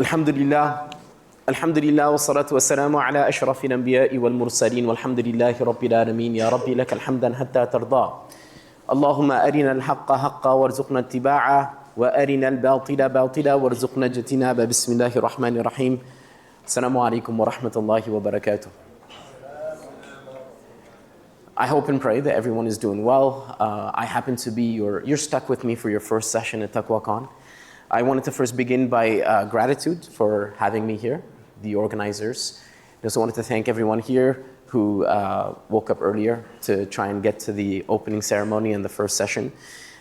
Alhamdulillah, Alhamdulillah, wa salatu wa salamu ala ashrafil anbiya'i wal mursaleen, walhamdulillahi rabbil alameen, ya Rabbi lakal hamdan hatta tarda. Allahumma arina al-haqqa haqqa warzuqna ittiba'a, wa arina al-batila batila warzuqna ijtinaba. Bismillahir rahmanir rahim. Assalamu alaikum wa rahmatullahi wa barakatuh. I hope and pray that everyone is doing well. I happen to be you're stuck with me for your first session at TaqwaCon. I wanted to first begin by gratitude for having me here, the organizers. I also wanted to thank everyone here who woke up earlier to try and get to the opening ceremony and the first session.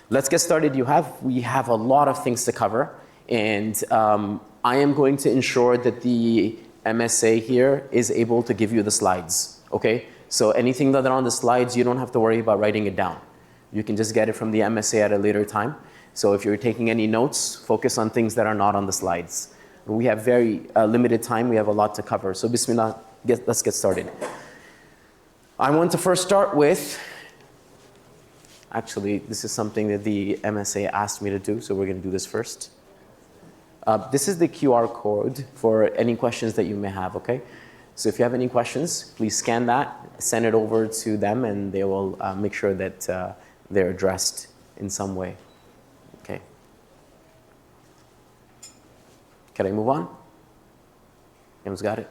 Let's get started. We have a lot of things to cover, and I am going to ensure that the MSA here is able to give you the slides, okay? So anything that are on the slides, you don't have to worry about writing it down. You can just get it from the MSA at a later time. So if you're taking any notes, focus on things that are not on the slides. We have very limited time. We have a lot to cover. So bismillah, let's get started. I want to first start with, actually, this is something that the MSA asked me to do, so we're going to do this first. This is the QR code for any questions that you may have, okay? So if you have any questions, please scan that, send it over to them, and they will make sure that they're addressed in some way. Okay. Can I move on? Everyone's got it?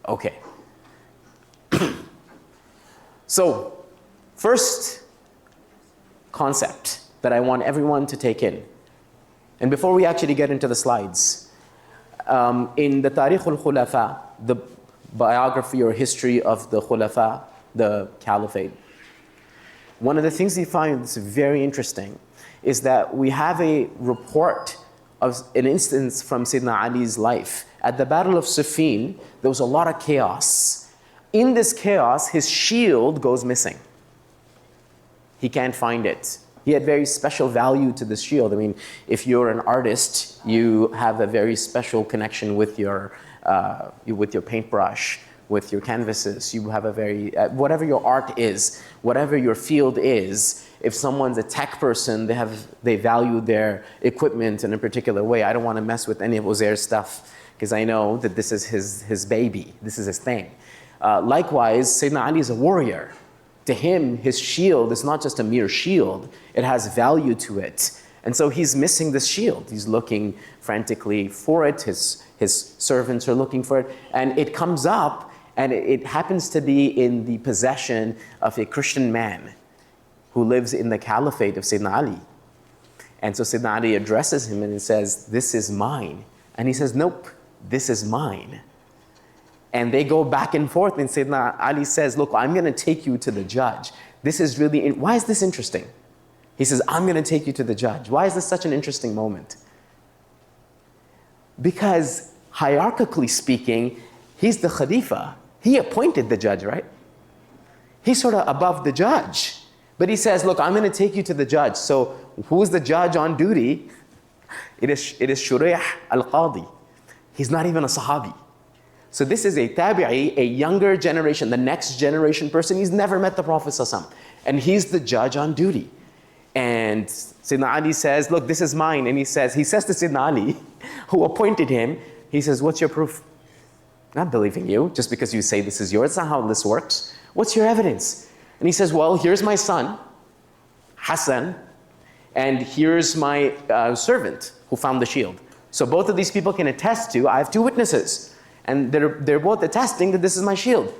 Okay. So, first concept that I want everyone to take in, and before we actually get into the slides, in the Tarikh al-Khulafa, the biography or history of the Khulafa, the Caliphate, one of the things you find that's very interesting is that we have a report of an instance from Sayyidina Ali's life. At the Battle of Siffin, there was a lot of chaos. In this chaos, his shield goes missing. He can't find it. He had very special value to this shield. I mean, if you're an artist, you have a very special connection with your paintbrush, with your canvases. You have a very, whatever your art is, whatever your field is, if someone's a tech person, they value their equipment in a particular way. I don't want to mess with any of Uzair's stuff because I know that this is his baby. This is his thing. Likewise, Sayyidina Ali is a warrior. To him, his shield is not just a mere shield. It has value to it. And so he's missing this shield. He's looking frantically for it. His servants are looking for it. And it comes up, and it happens to be in the possession of a Christian man who lives in the caliphate of Sayyidina Ali. And so Sayyidina Ali addresses him and he says, "This is mine." And he says, "Nope, this is mine." And they go back and forth, and Sayyidina Ali says, "Look, I'm going to take you to the judge. This is really, why is this interesting?" He says, "I'm going to take you to the judge." Why is this such an interesting moment? Because hierarchically speaking, he's the Khalifa. He appointed the judge, right? He's sort of above the judge. But he says, "Look, I'm going to take you to the judge." So who's the judge on duty? It is Shuraih al-Qadi. He's not even a Sahabi. So this is a tabi'i, a younger generation, the next generation person. He's never met the Prophet ﷺ. And he's the judge on duty. And Sayyidina Ali says, "Look, this is mine." And he says to Sayyidina Ali, who appointed him, he says, "What's your proof?" "Not believing you, just because you say this is yours. That's not how this works. What's your evidence?" And he says, "Well, here's my son, Hassan, and here's my servant who found the shield. So both of these people can attest to, I have two witnesses. And they're both attesting that this is my shield."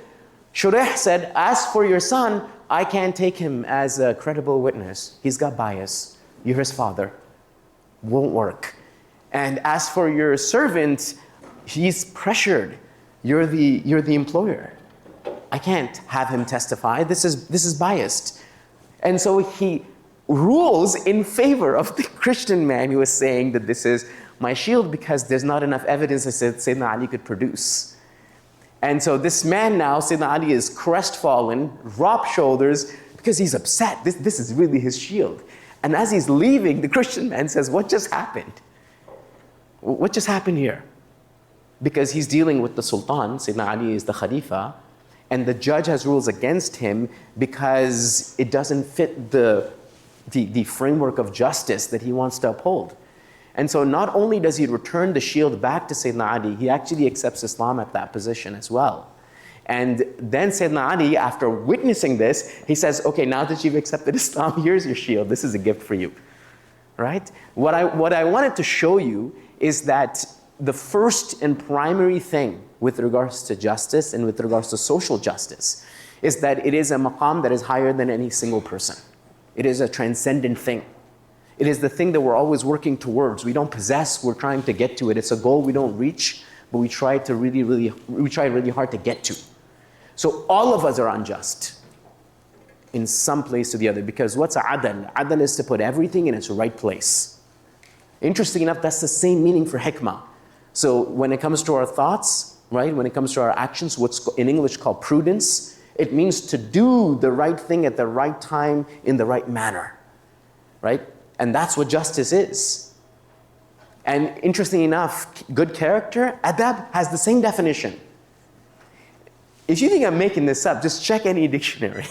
Shuraih said, "As for your son, I can't take him as a credible witness. He's got bias. You're his father. Won't work. And as for your servant, he's pressured. You're the employer. I can't have him testify. This is biased." And so he rules in favor of the Christian man who is saying that this is my shield because there's not enough evidence that Sayyidina Ali could produce. And so this man now, Sayyidina Ali, is crestfallen, drop shoulders, because he's upset. This is really his shield. And as he's leaving, the Christian man says, "What just happened? What just happened here?" Because he's dealing with the Sultan, Sayyidina Ali is the Khalifa, and the judge has rules against him because it doesn't fit the framework of justice that he wants to uphold. And so not only does he return the shield back to Sayyidina Ali, he actually accepts Islam at that position as well. And then Sayyidina Ali, after witnessing this, he says, okay, now that you've accepted Islam, here's your shield. This is a gift for you, right? What I wanted to show you is that the first and primary thing with regards to justice and with regards to social justice is that it is a maqam that is higher than any single person. It is a transcendent thing. It is the thing that we're always working towards. We don't possess, we're trying to get to it. It's a goal we don't reach, but we try really hard to get to. So all of us are unjust in some place or the other, because what's adl? Adl is to put everything in its right place. Interesting enough, that's the same meaning for hikmah. So when it comes to our thoughts, right, when it comes to our actions, what's in English called prudence, it means to do the right thing at the right time in the right manner, right? And that's what justice is. And interestingly enough, good character, adab, has the same definition. If you think I'm making this up, just check any dictionary,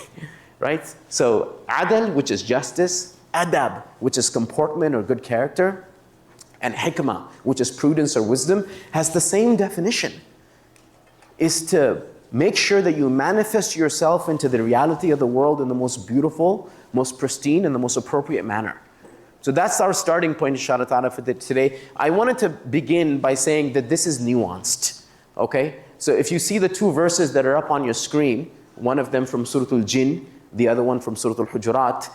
right? So adal, which is justice, adab, which is comportment or good character, and hikmah, which is prudence or wisdom, has the same definition. Is to make sure that you manifest yourself into the reality of the world in the most beautiful, most pristine, and the most appropriate manner. So that's our starting point, inshallah ta'ala, for today. I wanted to begin by saying that this is nuanced, okay? So if you see the two verses that are up on your screen, one of them from Surah Al-Jinn, the other one from Surah Al-Hujurat,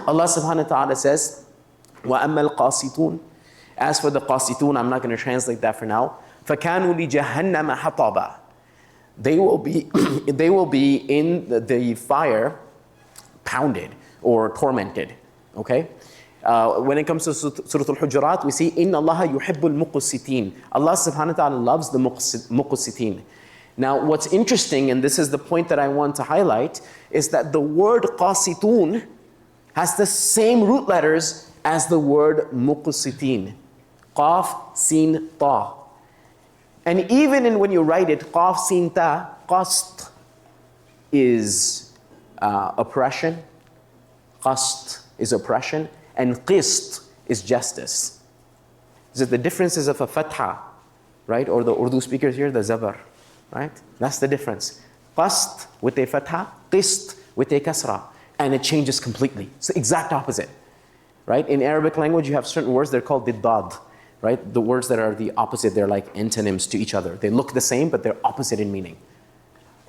Allah subhanahu wa ta'ala says, وَأَمَّا الْقَاسِطُونَ. As for the qasitun, I'm not going to translate that for now. فَكَانُوا لِجَهَنَّمَ حَطَبًا. They will be in the fire, pounded or tormented, okay? When it comes to Surah Al-Hujurat, we see, إِنَّ اللَّهَ يُحِبُّ الْمُقْسِطِينَ. Allah subhanahu wa ta'ala loves the muqsitin. Now, what's interesting, and this is the point that I want to highlight, is that the word qasitun has the same root letters as the word muqsitin. Qaf, sin, ta. And even when you write it, qaf, sin, ta, qast is oppression. Qast is oppression. And qist is justice. So the differences of a fatha, right? Or the Urdu speakers here, the zabar, right? That's the difference. Qast with a fatha, qist with a kasra. And it changes completely. It's the exact opposite, right? In Arabic language, you have certain words, they're called diddad, right? The words that are the opposite, they're like antonyms to each other. They look the same, but they're opposite in meaning.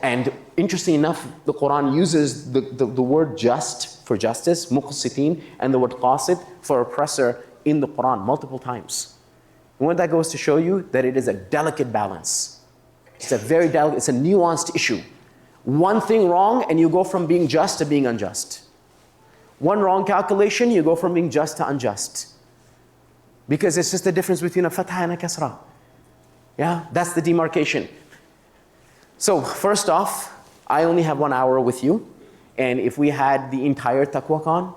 And interestingly enough, the Quran uses the word just for justice, muqsitin, and the word qasid for oppressor in the Quran multiple times. And what that goes to show you, that it is a delicate balance. It's a very delicate, it's a nuanced issue. One thing wrong and you go from being just to being unjust. One wrong calculation, you go from being just to unjust. Because it's just the difference between a fatha and a kasra. Yeah, that's the demarcation. So first off, I only have 1 hour with you. And if we had the entire TaqwaCon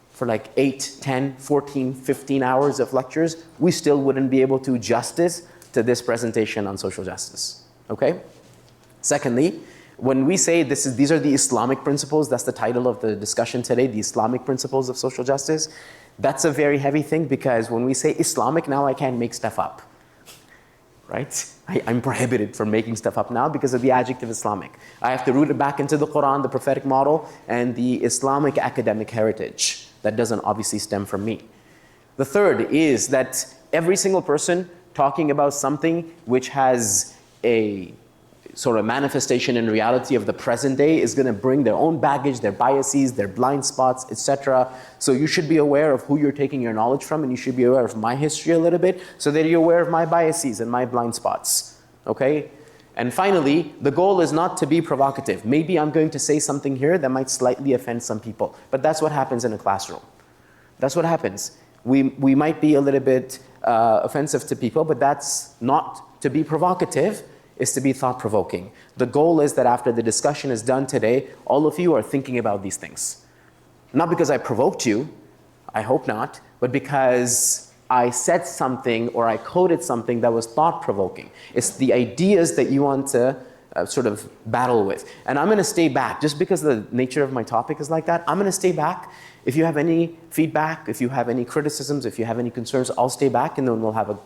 for like 8, 10, 14, 15 hours of lectures, we still wouldn't be able to do justice to this presentation on social justice, okay? Secondly, when we say these are the Islamic principles, that's the title of the discussion today, the Islamic principles of social justice, that's a very heavy thing, because when we say Islamic, now I can't make stuff up, right? I'm prohibited from making stuff up now because of the adjective Islamic. I have to root it back into the Quran, the prophetic model, and the Islamic academic heritage. That doesn't obviously stem from me. The third is that every single person talking about something which has a sort of manifestation in reality of the present day is going to bring their own baggage, their biases, their blind spots, etc. So you should be aware of who you're taking your knowledge from, and you should be aware of my history a little bit so that you're aware of my biases and my blind spots, okay? And finally, the goal is not to be provocative. Maybe I'm going to say something here that might slightly offend some people, but that's what happens in a classroom. That's what happens. We might be a little bit offensive to people, but that's not to be provocative. Is to be thought-provoking. The goal is that after the discussion is done today, all of you are thinking about these things. Not because I provoked you, I hope not, but because I said something or I coded something that was thought-provoking. It's the ideas that you want to sort of battle with. And I'm going to stay back, just because the nature of my topic is like that. I'm going to stay back. If you have any feedback, if you have any criticisms, if you have any concerns, I'll stay back, and then we'll have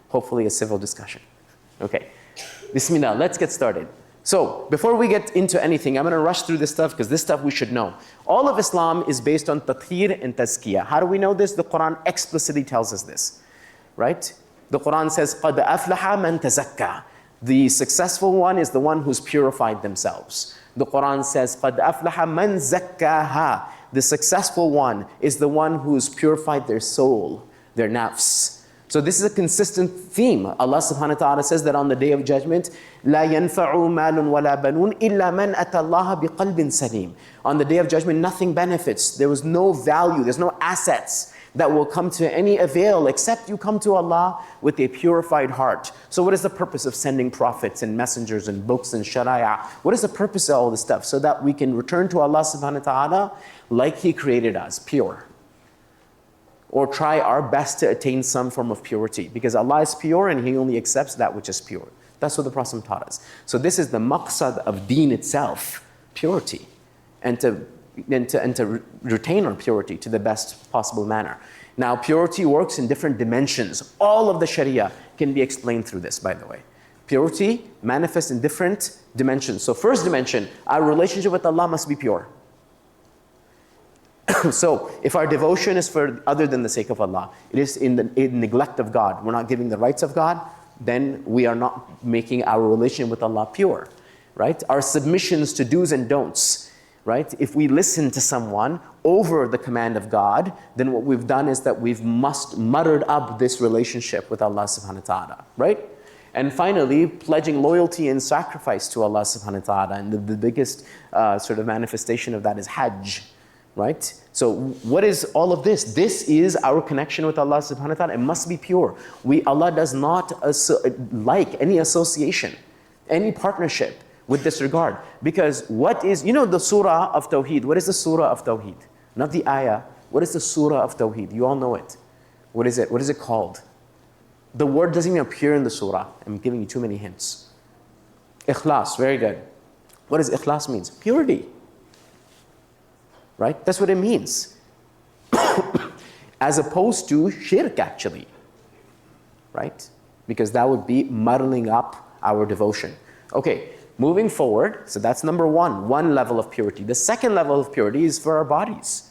hopefully a civil discussion. Okay. Bismillah, let's get started. So, before we get into anything, I'm going to rush through this stuff because this stuff we should know. All of Islam is based on tathhir and tazkiyah. How do we know this? The Quran explicitly tells us this, right? The Quran says, قَدْ أَفْلَحَ مَنْ تَزَكَّى. The successful one is the one who's purified themselves. The Quran says, قَدْ أَفْلَحَ مَنْ زَكَّاهَا. The successful one is the one who's purified their soul, their nafs. So this is a consistent theme. Allah subhanahu wa ta'ala says that on the Day of Judgment, لَا يَنْفَعُ مَالٌ وَلَا بَنُونَ إِلَّا مَنْ أَتَى اللَّهَ بِقَلْبٍ سَلِيمٍ. On the Day of Judgment, nothing benefits. There was no value, there's no assets that will come to any avail except you come to Allah with a purified heart. So what is the purpose of sending prophets and messengers and books and sharia? What is the purpose of all this stuff? So that we can return to Allah subhanahu wa ta'ala like He created us, pure. Or try our best to attain some form of purity. Because Allah is pure and He only accepts that which is pure. That's what the Prophet taught us. So this is the maqsad of deen itself, purity. And to retain our purity to the best possible manner. Now, purity works in different dimensions. All of the Sharia can be explained through this, by the way. Purity manifests in different dimensions. So first dimension, our relationship with Allah must be pure. So if our devotion is for other than the sake of Allah, it is in neglect of God, we're not giving the rights of God, then we are not making our relationship with Allah pure, right? Our submissions to do's and don'ts, right? If we listen to someone over the command of God, then what we've done is that we've muttered up this relationship with Allah subhanahu wa ta'ala, right? And finally, pledging loyalty and sacrifice to Allah subhanahu wa ta'ala. And the biggest sort of manifestation of that is Hajj, right? So what is all of this? This is our connection with Allah subhanahu wa ta'ala. It must be pure. Allah does not like any association, any partnership with this regard. Because what is, the surah of Tawheed? What is the surah of Tawheed? Not the ayah. What is the surah of Tawheed? You all know it. What is it? What is it called? The word doesn't even appear in the surah. I'm giving you too many hints. Ikhlas, very good. What does ikhlas means? Purity. Right? That's what it means. As opposed to shirk, actually. Right? Because that would be muddling up our devotion. Okay, moving forward, so that's number one level of purity. The second level of purity is for our bodies.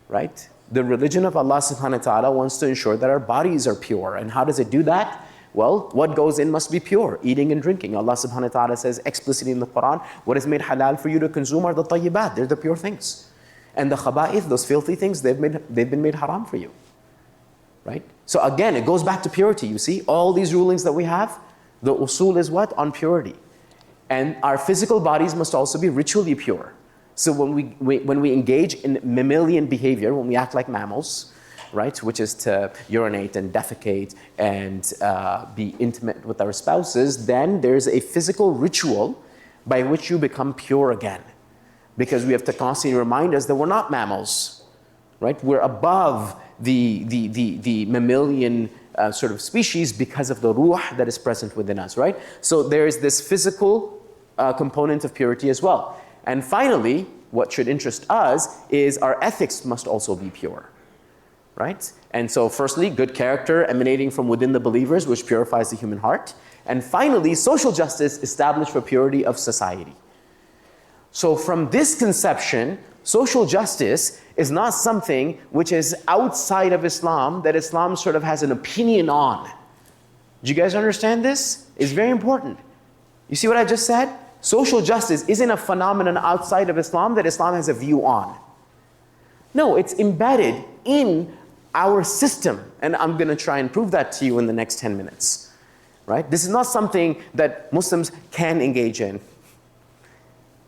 Right? The religion of Allah subhanahu wa ta'ala wants to ensure that our bodies are pure. And how does it do that? Well, what goes in must be pure, eating and drinking. Allah subhanahu wa ta'ala says explicitly in the Quran, what is made halal for you to consume are the tayyibat, they're the pure things. And the khaba'ith, those filthy things, they've been made haram for you. Right? So again, it goes back to purity, you see. All these rulings that we have, the usul is what? On purity. And our physical bodies must also be ritually pure. So when we engage in mammalian behavior, when we act like mammals, right, which is to urinate and defecate and be intimate with our spouses, then there's a physical ritual by which you become pure again. Because we have to constantly remind us that we're not mammals, right? We're above the mammalian sort of species because of the ruh that is present within us, right? So there is this physical component of purity as well. And finally, what should interest us is our ethics must also be pure, right? And so firstly, good character emanating from within the believers, which purifies the human heart. And finally, social justice established for purity of society. So from this conception, social justice is not something which is outside of Islam, that Islam sort of has an opinion on. Do you guys understand this? It's very important. You see what I just said? Social justice isn't a phenomenon outside of Islam that Islam has a view on. No, it's embedded in our system. And I'm going to try and prove that to you in the next 10 minutes. Right? This is not something that Muslims can engage in.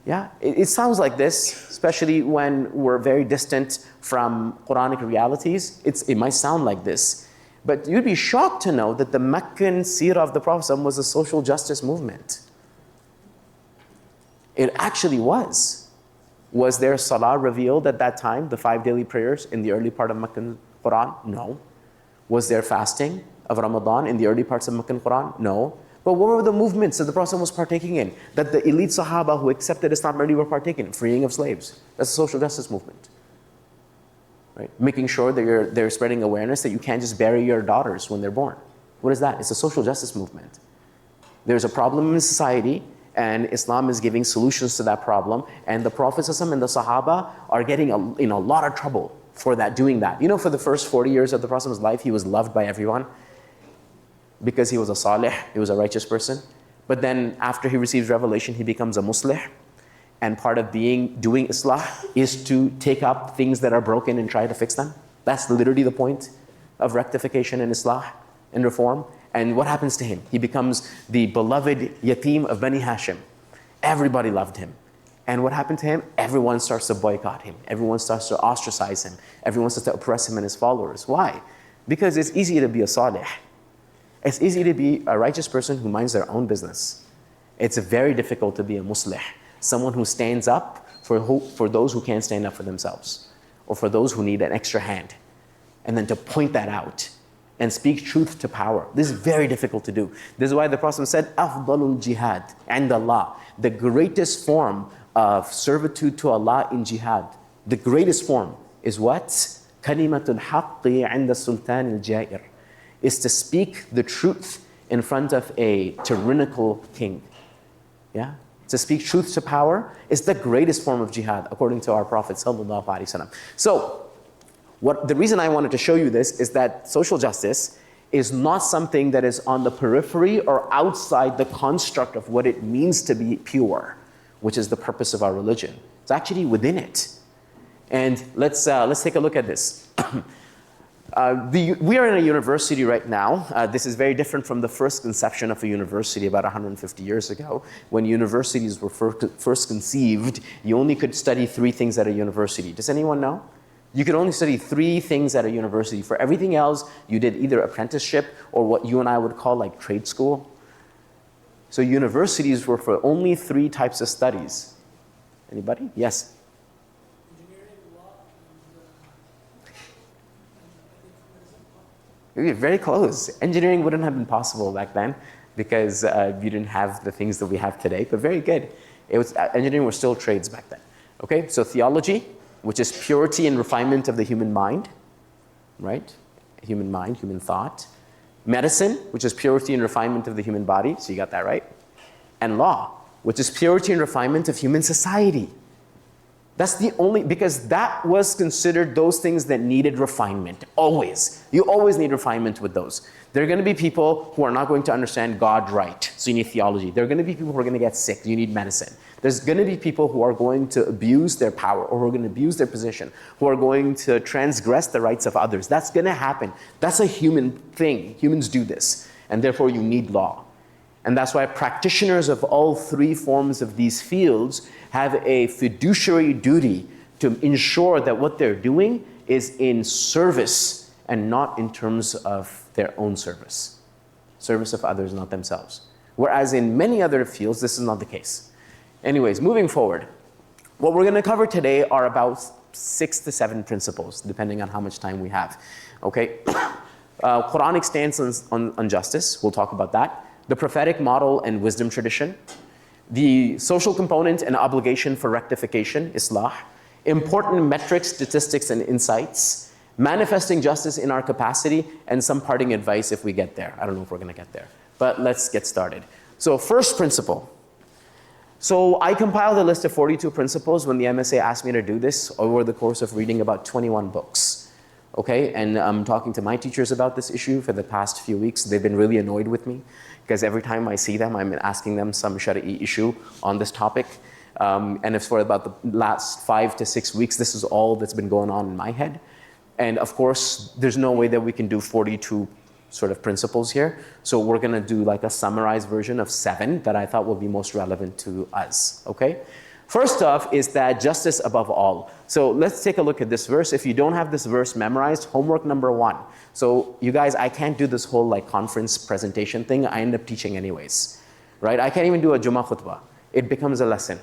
Yeah, it sounds like this, especially when we're very distant from Quranic realities. It might sound like this. But you'd be shocked to know that the Meccan seerah of the Prophet was a social justice movement. It actually was. Was there salah revealed at that time, the 5 daily prayers in the early part of Meccan Quran? No. Was there fasting of Ramadan in the early parts of Meccan Quran? No. But what were the movements that the Prophet was partaking in? That the elite Sahaba who accepted Islam already were partaking in? Freeing of slaves. That's the social justice movement. Right? Making sure that they're spreading awareness that you can't just bury your daughters when they're born. What is that? It's a social justice movement. There's a problem in society, and Islam is giving solutions to that problem, and the Prophet and the Sahaba are getting in a lot of trouble for doing that. You know, for the first 40 years of the Prophet's life, he was loved by everyone because he was a salih, he was a righteous person. But then after he receives revelation, he becomes a muslih. And part of doing islah is to take up things that are broken and try to fix them. That's literally the point of rectification and islah and reform. And what happens to him? He becomes the beloved yatim of Bani Hashim. Everybody loved him. And what happened to him? Everyone starts to boycott him. Everyone starts to ostracize him. Everyone starts to oppress him and his followers. Why? Because it's easy to be a salih. It's easy to be a righteous person who minds their own business. It's very difficult to be a muslih, someone who stands up for those who can't stand up for themselves, or for those who need an extra hand, and then to point that out and speak truth to power. This is very difficult to do. This is why the Prophet said, "Afdalul jihad and Allah." The greatest form of servitude to Allah in jihad, the greatest form is what? Kalimatul haqqi 'inda sultan al-ja'ir, is to speak the truth in front of a tyrannical king. Yeah? To speak truth to power is the greatest form of jihad, according to our Prophet sallallahu alaihi wasallam. So, the reason I wanted to show you this is that social justice is not something that is on the periphery or outside the construct of what it means to be pure, which is the purpose of our religion. It's actually within it. And let's take a look at this. We are in a university right now. This is very different from the first conception of a university about 150 years ago. When universities were first conceived, you only could study 3 things at a university. Does anyone know? You could only study 3 things at a university. For everything else, you did either apprenticeship or what you and I would call like trade school. So universities were for only 3 types of studies. Anybody? Yes? You're very close. Engineering wouldn't have been possible back then because you didn't have the things that we have today, but very good. Engineering was still trades back then. Okay, so theology, which is purity and refinement of the human mind, right? Human mind, human thought. Medicine, which is purity and refinement of the human body, so you got that right. And law, which is purity and refinement of human society. That's the only, because that was considered those things that needed refinement, always. You always need refinement with those. There are going to be people who are not going to understand God right, so you need theology. There are going to be people who are going to get sick, you need medicine. There's going to be people who are going to abuse their power, or who are going to abuse their position, who are going to transgress the rights of others. That's going to happen. That's a human thing. Humans do this, and therefore you need law. And that's why practitioners of all 3 forms of these fields have a fiduciary duty to ensure that what they're doing is in service and not in terms of their own service. Service of others, not themselves. Whereas in many other fields, this is not the case. Anyways, moving forward, what we're going to cover today are about 6 to 7 principles, depending on how much time we have. Okay? Quranic stance on justice, we'll talk about that. The prophetic model and wisdom tradition, the social component and obligation for rectification, islah, important metrics, statistics, and insights, manifesting justice in our capacity, and some parting advice if we get there. I don't know if we're going to get there, but let's get started. So first principle. So I compiled a list of 42 principles when the MSA asked me to do this over the course of reading about 21 books. Okay, and I'm talking to my teachers about this issue for the past few weeks. They've been really annoyed with me because every time I see them, I'm asking them some shari'i issue on this topic. And it's for about the last 5 to 6 weeks, this is all that's been going on in my head. And of course, there's no way that we can do 42 sort of principles here. So we're gonna do like a summarized version of 7 that I thought will be most relevant to us, okay? First off is that justice above all. So let's take a look at this verse. If you don't have this verse memorized, homework number 1. So you guys, I can't do this whole like conference presentation thing. I end up teaching anyways, right? I can't even do a Jummah khutbah. It becomes a lesson.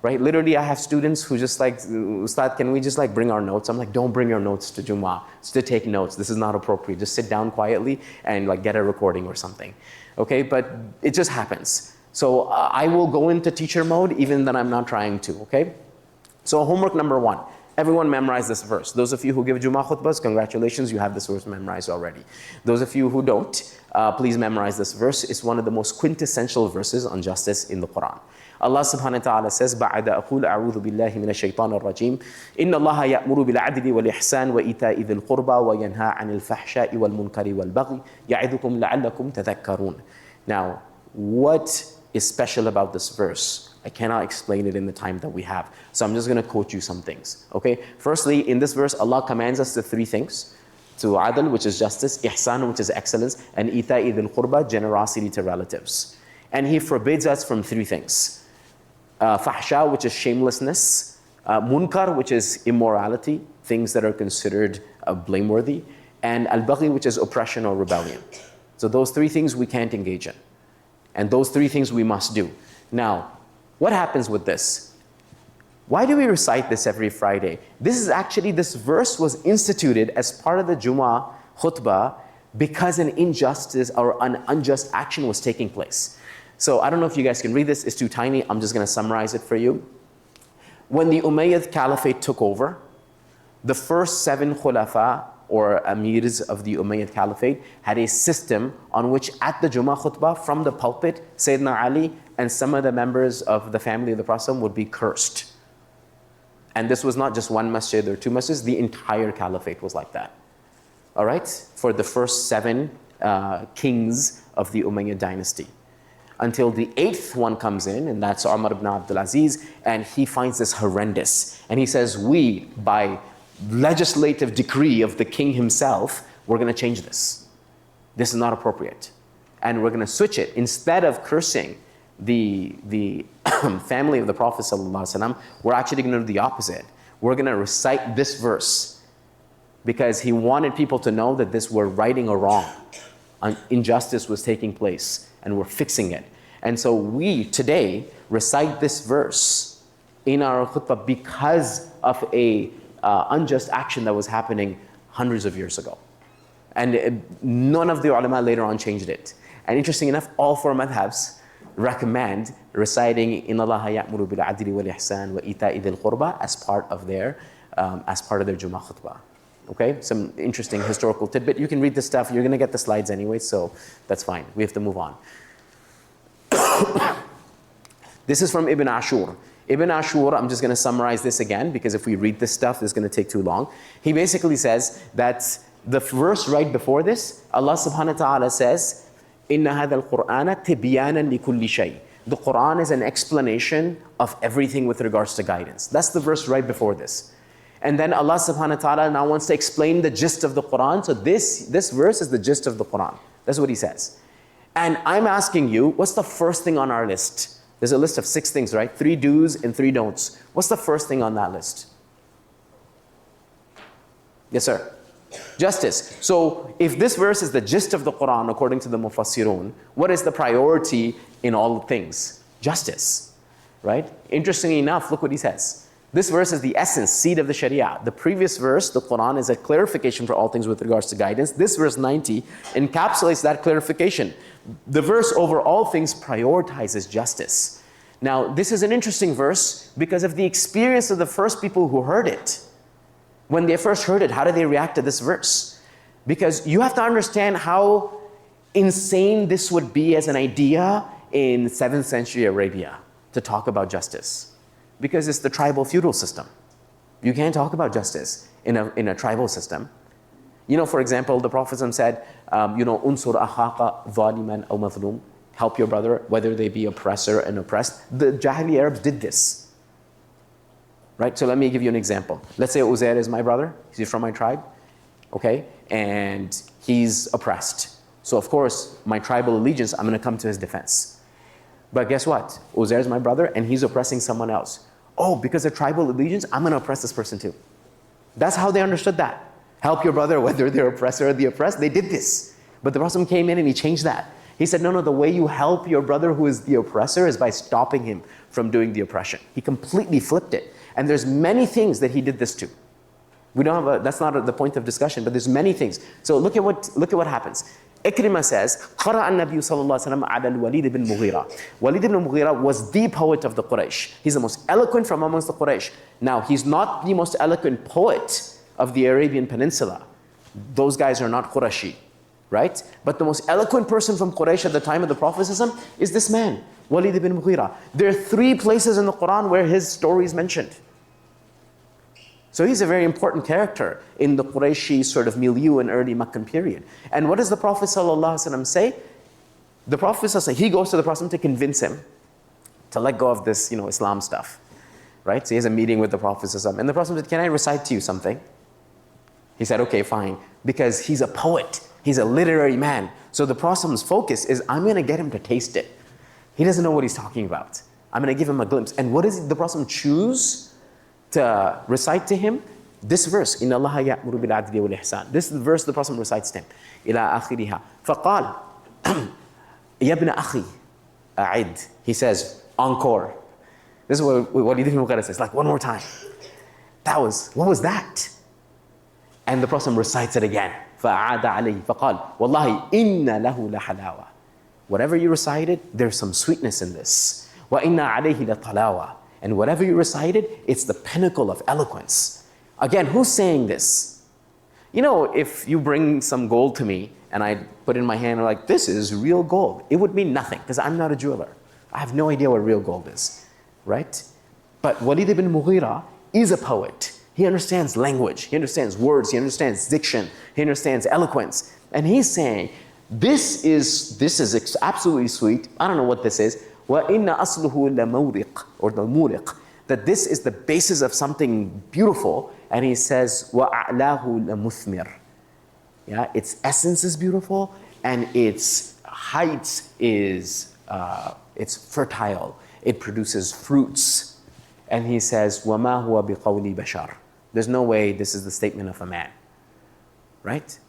right? Literally, I have students who just like, Ustadh, can we just like bring our notes? I'm like, don't bring your notes to Jummah. It's to take notes. This is not appropriate. Just sit down quietly and like get a recording or something. Okay, but it just happens. So I will go into teacher mode even when I'm not trying to, okay? So homework number 1. Everyone memorize this verse. Those of you who give Jummah khutbahs, congratulations, you have this verse memorized already. Those of you who don't, please memorize this verse. It's one of the most quintessential verses on justice in the Quran. Allah subhanahu wa ta'ala says, بَعْدَ أَقُولَ أَعُوذُ بِاللَّهِ مِنَ الشَّيْطَانِ الرَّجِيمِ إِنَّ اللَّهَ يَأْمُرُ بِالْعَدْلِ وَالْإِحْسَانِ وَإِيتَاءِ ذِي الْقُرْبَى وَيَنْهَى عَنِ الْفَحْشَاءِ وَالْمُنكَرِ وَالْبَغْيِ يَعِظُكُمْ لَعَلَّكُمْ تَذَكَّرُونَ. Now, what is special about this verse? I cannot explain it in the time that we have. So I'm just going to quote you some things. Okay? Firstly, in this verse, Allah commands us to 3 things. To adl, which is justice, ihsan, which is excellence, and ita'i dhil qurba, generosity to relatives. And He forbids us from 3 things. Fahsha, which is shamelessness. Munkar, which is immorality, things that are considered blameworthy. And al-baghi, which is oppression or rebellion. So those 3 things we can't engage in. And those 3 things we must do. Now, what happens with this? Why do we recite this every Friday? This verse was instituted as part of the Jummah khutbah because an injustice or an unjust action was taking place. So I don't know if you guys can read this, it's too tiny, I'm just going to summarize it for you. When the Umayyad Caliphate took over, the first 7 khulafa or amirs of the Umayyad Caliphate had a system on which at the Jummah khutbah from the pulpit, Sayyidina Ali and some of the members of the family of the Prophet would be cursed. And this was not just one masjid or 2 masjids, the entire caliphate was like that. All right? For the first 7 kings of the Umayyad dynasty. Until the 8th one comes in, and that's Umar ibn Abdul Aziz, and he finds this horrendous. And he says, we, by legislative decree of the king himself, we're going to change this. This is not appropriate. And we're going to switch it. Instead of cursing the family of the Prophet ﷺ, we're actually going to do the opposite. We're going to recite this verse because he wanted people to know that this were righting a wrong. Injustice was taking place and we're fixing it. And so we today recite this verse in our khutbah because of a unjust action that was happening hundreds of years ago. And none of the ulama later on changed it. And interesting enough, all 4 madhabs recommend reciting إِنَّ اللَّهَ يَأْمُرُ بِالْعَدْلِ وَالْإِحْسَانِ وَإِيتَاءِ ذِي الْقُرْبَى as part of their Jummah khutbah. Okay, some interesting historical tidbit. You can read this stuff. You're going to get the slides anyway, so that's fine. We have to move on. This is from Ibn Ashur. Ibn Ashur, I'm just going to summarize this again because if we read this stuff, it's going to take too long. He basically says that the verse right before this, Allah subhanahu wa ta'ala says, إِنَّ هَذَا الْقُرْآنَ تِبْيَانًا لِكُلِّ شَيْءٍ. The Quran is an explanation of everything with regards to guidance. That's the verse right before this. And then Allah subhanahu wa ta'ala now wants to explain the gist of the Quran. So this verse is the gist of the Quran. That's what he says. And I'm asking you, what's the first thing on our list? There's a list of 6 things, right? 3 do's and 3 don'ts. What's the first thing on that list? Yes, sir. Justice. So if this verse is the gist of the Quran according to the Mufassirun, what is the priority in all things? Justice, right? Interestingly enough, look what he says. This verse is the essence, seed of the Sharia. The previous verse, the Quran, is a clarification for all things with regards to guidance. This verse 90 encapsulates that clarification. The verse over all things prioritizes justice. Now, this is an interesting verse because of the experience of the first people who heard it. When they first heard it, how did they react to this verse? Because you have to understand how insane this would be as an idea in 7th century Arabia to talk about justice. Because it's the tribal feudal system. You can't talk about justice in a tribal system. You know, for example, the Prophet said, unsur akhaka zaliman aw mazlum. Help your brother, whether they be oppressor and oppressed. The Jahili Arabs did this. Right? So let me give you an example. Let's say Uzair is my brother. He's from my tribe. Okay? And he's oppressed. So of course, my tribal allegiance, I'm going to come to his defense. But guess what? Uzair is my brother and he's oppressing someone else. Oh, because of tribal allegiance, I'm going to oppress this person too. That's how they understood that. Help your brother, whether they're oppressor or the oppressed. They did this. But the Prophet came in and he changed that. He said, no, the way you help your brother who is the oppressor is by stopping him from doing the oppression. He completely flipped it. And there's many things that he did this to. We don't have that's not the point of discussion, but there's many things. So look at what happens. Ikrimah says, قَرَأَ النَّبِيُّ صَلَّى اللَّهُ عَلَيْهِ وَسَلَّمَ عَلَى الْوَلِيدِ بِن مُغِيرَةٍ. Walid ibn Mughira was the poet of the Quraysh. He's the most eloquent from amongst the Quraysh. Now, he's not the most eloquent poet of the Arabian Peninsula. Those guys are not Qurashi, right? But the most eloquent person from Quraysh at the time of the Prophet is this man, Walid ibn Mughira. There are 3 places in the Quran where his story is mentioned. So he's a very important character in the Qurayshi sort of milieu in early Meccan period. And what does the Prophet ﷺ say? The Prophet ﷺ, he goes to the Prophet to convince him to let go of this, Islam stuff, right? So he has a meeting with the Prophet ﷺ, and the Prophet said, "Can I recite to you something?" He said, "Okay, fine," because he's a poet, he's a literary man. So the Prophet's focus is, I'm going to get him to taste it. He doesn't know what he's talking about. I'm going to give him a glimpse. And what does the Prophet choose to recite to him? This verse, إِنَّ اللَّهَ يَأْمُرُ بِالْعَدْلِ وَالْإِحْسَانِ. This is the verse the Prophet recites to him. إِلَىٰ آخِرِهَا فَقَالَ يَا ابْنَ أَخِي أَعِدْ. He says, encore. This is what he did in Mughira says, like one more time. What was that? And the Prophet recites it again. فَأَعَادَ عَلَيْهِ فَقَالَ وَاللَّهِ إِنَّ لَهُ لَحَلَاوَةً. Whatever you recited, there's some sweetness in this. وَإِنَّ عَلَيْهِ لَطَلَاوَةً. And whatever you recited, it's the pinnacle of eloquence. Again, who's saying this? If you bring some gold to me and I put it in my hand and like, this is real gold, it would mean nothing because I'm not a jeweler. I have no idea what real gold is, right? But Walid ibn Mughira is a poet. He understands language, he understands words, he understands diction, he understands eloquence. And he's saying, this is absolutely sweet. I don't know what this is. وَإِنَّ أَصْلُهُ لَمَوْرِقٌ, or the muriq, that this is the basis of something beautiful. And he says, وَأَعْلَاهُ لَمُثْمِرٌ. Yeah, its essence is beautiful, and its height is it's fertile. It produces fruits. And he says, وَمَا هُوَ بِقَوْلِ بَشَرٍ. There's no way this is the statement of a man, right?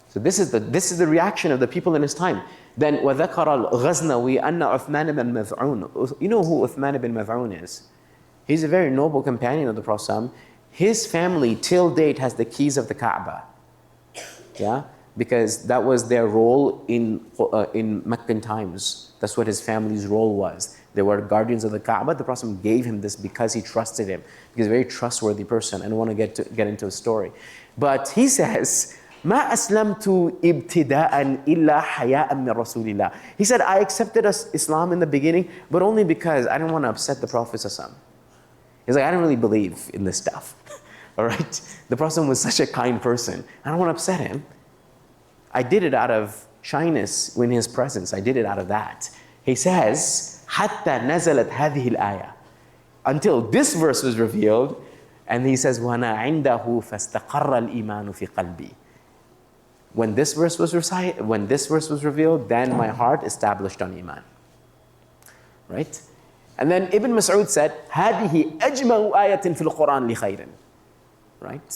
So this is the reaction of the people in his time. Then وَذَكَرَ الْغَزْنَوِي أَنَّ عُثْمَانَ بن مَذْعُونَ. You know who Uthman ibn Maz'un is? He's a very noble companion of the Prophet. His family till date has the keys of the Kaaba. Yeah? Because that was their role in Meccan times. That's what his family's role was. They were guardians of the Kaaba. The Prophet gave him this because he trusted him. Because he's a very trustworthy person. I don't want to get into a story. But he says, مَا أَسْلَمْتُ إِبْتِدَاءً إِلَّا حَيَاءً مِّن رَسُولِ اللَّهِ. He said, I accepted Islam in the beginning, but only because I didn't want to upset the Prophet. He's like, I don't really believe in this stuff. All right? The Prophet was such a kind person. I don't want to upset him. I did it out of shyness in his presence. I did it out of that. He says, حَتَّى نَزَلَتْ هَذِهِ الْآيَةِ. Until this verse was revealed, and he says, وَأَنَا عِنْدَهُ فَاسْتَقَرَّ الْإِيمَانُ فِي قَلْبِي. When this verse was revealed, then my heart established on Iman. Right? And then Ibn Mas'ud said, هَذِهِ أَجْمَعُ آيَةٍ فِي الْقُرْآنِ لِخَيْرٍ. Right?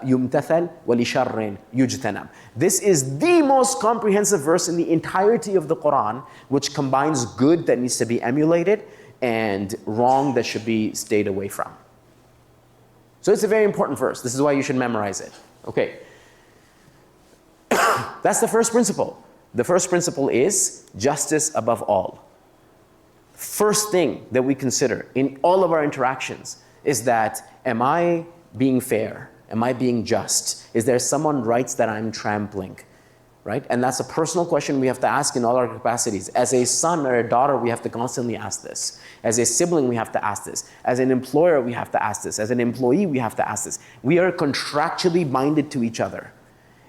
يُمْتَثَلْ وَلِشَرٍ يُجْتَنَبْ. This is the most comprehensive verse in the entirety of the Quran, which combines good that needs to be emulated and wrong that should be stayed away from. So it's a very important verse. This is why you should memorize it. Okay. That's the first principle. The first principle is justice above all. First thing that we consider in all of our interactions is that, am I being fair? Am I being just? Is there someone's rights that I'm trampling? Right? And that's a personal question we have to ask in all our capacities. As a son or a daughter, we have to constantly ask this. As a sibling, we have to ask this. As an employer, we have to ask this. As an employee, we have to ask this. We are contractually binded to each other.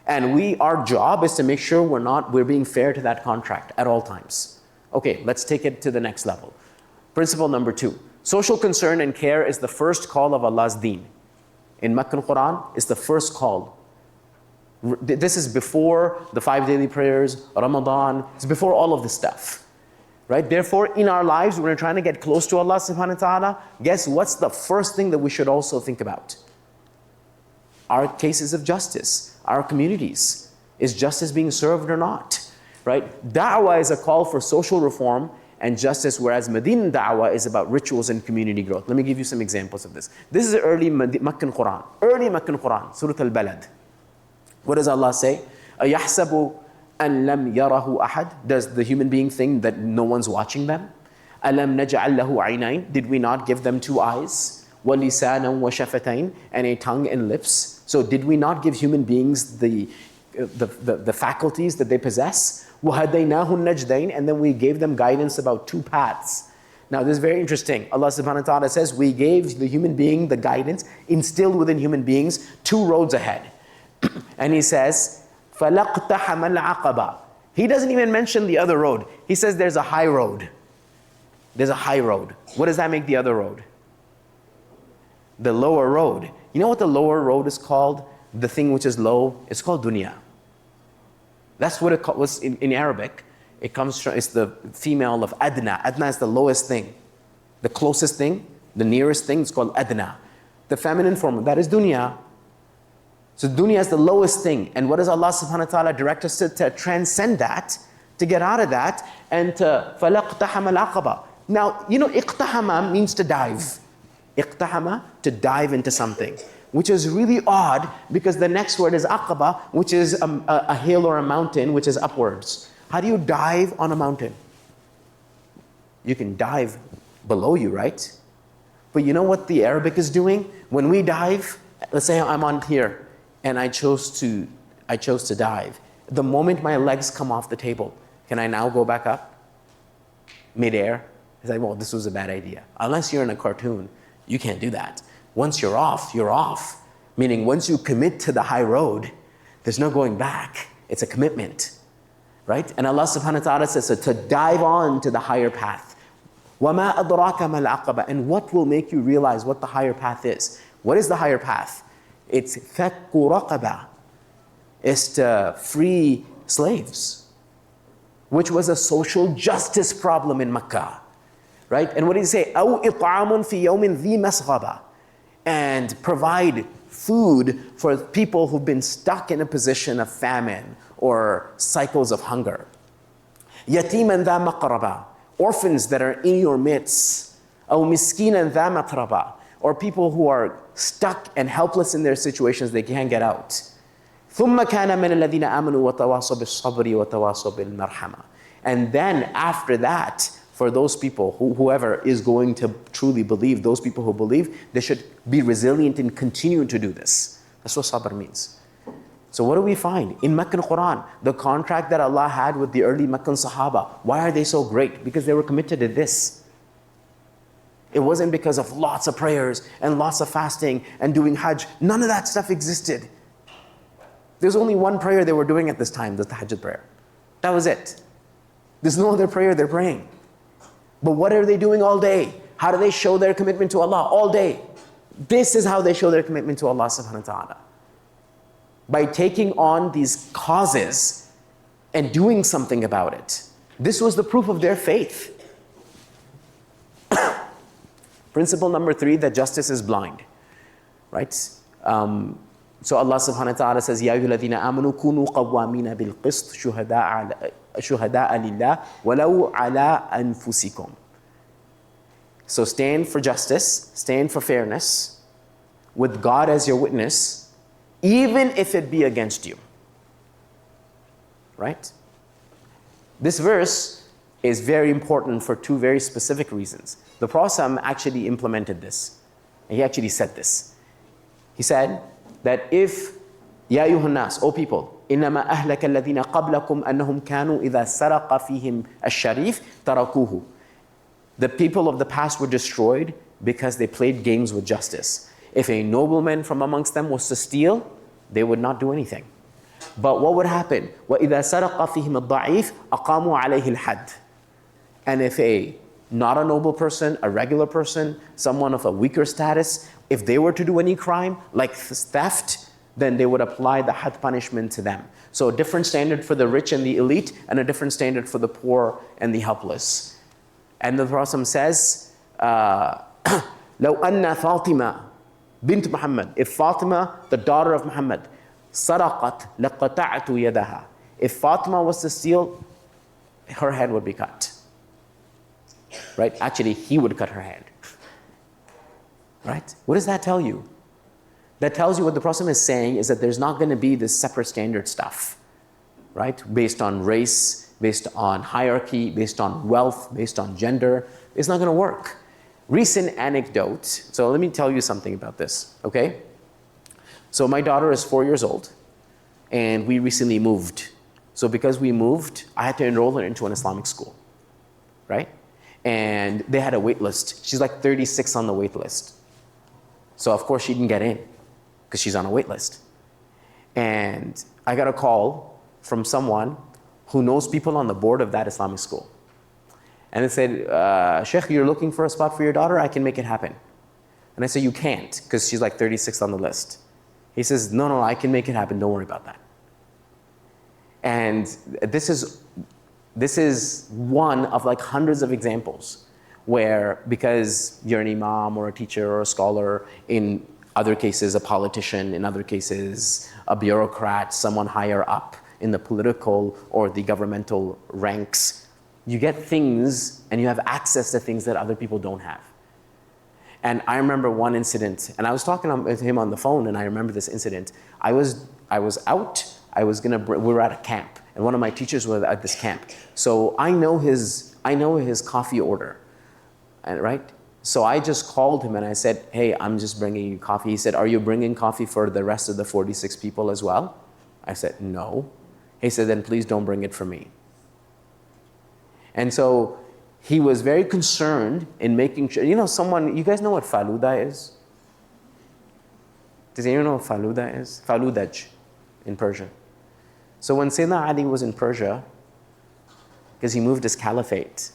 And our job is to make sure we're being fair to that contract at all times. Okay, let's take it to the next level. Principle number 2. Social concern and care is the first call of Allah's deen. In Meccan Quran, it's the first call. This is before the 5 daily prayers, Ramadan. It's before all of this stuff. Right? Therefore, in our lives, when we're trying to get close to Allah subhanahu wa ta'ala, guess what's the first thing that we should also think about? Our cases of justice, our communities. Is justice being served or not? right? Da'wah is a call for social reform and justice, whereas Medinan Da'wah is about rituals and community growth. Let me give you some examples of this. This is the early Meccan Quran. Early Meccan Quran, Surah Al-Balad. What does Allah say? أَيَحْسَبُ أَن لَمْ يَرَهُ أَحَدٌ. Does the human being think that no one's watching them? أَلَمْ نَجْعَلْ لَهُ عَيْنَيْنِ. Did we not give them two eyes? وَلِسَانًا وَشَفَتَيْنِ. And a tongue and lips. So did we not give human beings the faculties that they possess? وَهَدَيْنَاهُ النَّجْدَيْنِ. And then we gave them guidance about two paths. Now this is very interesting. Allah subhanahu wa ta'ala says, we gave the human being the guidance, instilled within human beings two roads ahead. And He says, فَلَقْتَحَمَ الْعَقَبَةِ. He doesn't even mention the other road. He says there's a high road. There's a high road. What does that make the other road? The lower road. You know what the lower road is called? The thing which is low, it's called dunya. That's what it was in Arabic. It comes from, it's the female of adna. Adna is the lowest thing. The closest thing, the nearest thing is called adna. The feminine form of that is dunya. So dunya is the lowest thing. And what does Allah subhanahu wa ta'ala direct us to transcend that, to get out of that, and to فَلَقْتَحَمَ الْعَقَبَةِ. Now, you know, iqtahama means to dive. Iqtahama, to dive into something. Which is really odd because the next word is aqaba, which is a hill or a mountain, which is upwards. How do you dive on a mountain? You can dive below you, right? But you know what the Arabic is doing? When we dive, let's say I'm on here, and I chose to dive. The moment my legs come off the table, can I now go back up? Mid-air? It's like, well, this was a bad idea. Unless you're in a cartoon, you can't do that. Once you're off, you're off. Meaning once you commit to the high road, there's no going back. It's a commitment, right? And Allah subhanahu wa ta'ala says so to dive on to the higher path. وَمَا أَدْرَاكَ مَا الْعَقَبَةِ. And what will make you realize what the higher path is? What is the higher path? It's فَكُّ رَقَبَةٍ. It's to free slaves, which was a social justice problem in Mecca, right? And what did He say? أَوْ إِطْعَامٌ فِي يَوْمٍ ذِي مَسْغَبَةٍ. And provide food for people who've been stuck in a position of famine or cycles of hunger. يَتِيمًا ذَا مَقْرَبَةٍ. Orphans that are in your midst. أَوْ مِسْكِينًا ذَا مَتْرَبَةٍ. Or people who are stuck and helpless in their situations, they can't get out. ثُمَّ كَانَ مِنَ الَّذِينَ آمَنُوا وَتَوَاصَوْا بِالصَّبْرِ وَتَوَاصَوْا بِالْمَرْحَمَةِ. And then after that, for those people, whoever is going to truly believe, those people who believe, they should be resilient and continue to do this. That's what sabr means. So what do we find? In Meccan Quran, the contract that Allah had with the early Meccan Sahaba, why are they so great? Because they were committed to this. It wasn't because of lots of prayers and lots of fasting and doing Hajj. None of that stuff existed. There's only one prayer they were doing at this time, the Tahajjud prayer. That was it. There's no other prayer they're praying. But what are they doing all day? How do they show their commitment to Allah all day? This is how they show their commitment to Allah subhanahu wa ta'ala. By taking on these causes and doing something about it. This was the proof of their faith. Principle number 3, that justice is blind. Right? So Allah subhanahu wa ta'ala says, يَا أَيُّهَا الَّذِينَ آمَنُوا كُونُوا قَوَّامِينَ بِالْقِسْطِ شُهَدَاءَ لِلَّهِ وَلَوْ عَلَىٰ أَنفُسِكُمْ. So stand for justice, stand for fairness, with God as your witness, even if it be against you. Right? This verse is very important for 2 very specific reasons. The Prophet actually implemented this. And he actually said this. He said that if, يَا أَيُّهَا النَّاسِ, O people, إِنَّمَا أَهْلَكَ الَّذِينَ قَبْلَكُمْ أَنَّهُمْ كَانُوا إِذَا سَرَقَ فِيهِمْ الشَّرِيفِ تَرَكُوهُ. The people of the past were destroyed because they played games with justice. If a nobleman from amongst them was to steal, they would not do anything. But what would happen? وَإِذَا سَرَقَ فِيهِمْ الضَّعِيفِ أَقَامُوا عَلَيْهِ الْحَدِّ. And if not a noble person, a regular person, someone of a weaker status, if they were to do any crime, like theft, then they would apply the had punishment to them. So a different standard for the rich and the elite, and a different standard for the poor and the helpless. And the Prophet says, لَوْ أَنَّ فَاطِمَةَ bint Muhammad, if Fatima, the daughter of Muhammad, سَرَقَتْ لَقَطَعْتُ يَدَهَا. If Fatima was to steal, her head would be cut. Right? Actually, he would cut her head. Right? What does that tell you? That tells you what the Prophet is saying is that there's not going to be this separate standard stuff, right? Based on race, based on hierarchy, based on wealth, based on gender. It's not going to work. Recent anecdote. So let me tell you something about this, okay? So my daughter is 4 years old, and we recently moved. So because we moved, I had to enroll her into an Islamic school, right? And they had a wait list. She's like 36 on the wait list. So of course she didn't get in because she's on a wait list. And I got a call from someone who knows people on the board of that Islamic school. And it said, Sheikh, you're looking for a spot for your daughter? I can make it happen. And I said, you can't, because she's like 36 on the list. He says, no, I can make it happen. Don't worry about that. And this is one of like hundreds of examples where, because you're an imam or a teacher or a scholar, in other cases a politician, in other cases a bureaucrat, someone higher up in the political or the governmental ranks, you get things and you have access to things that other people don't have. And I remember one incident, and I was talking with him on the phone, and I remember this incident. I was out, we were at a camp, and one of my teachers was at this camp. So I know his coffee order, right? So I just called him and I said, hey, I'm just bringing you coffee. He said, are you bringing coffee for the rest of the 46 people as well? I said, no. He said, then please don't bring it for me. And so he was very concerned in making sure, you guys know what faluda is? Does anyone know what faluda is? Faludaj in Persian. So when Sayyidina Ali was in Persia, because he moved his caliphate,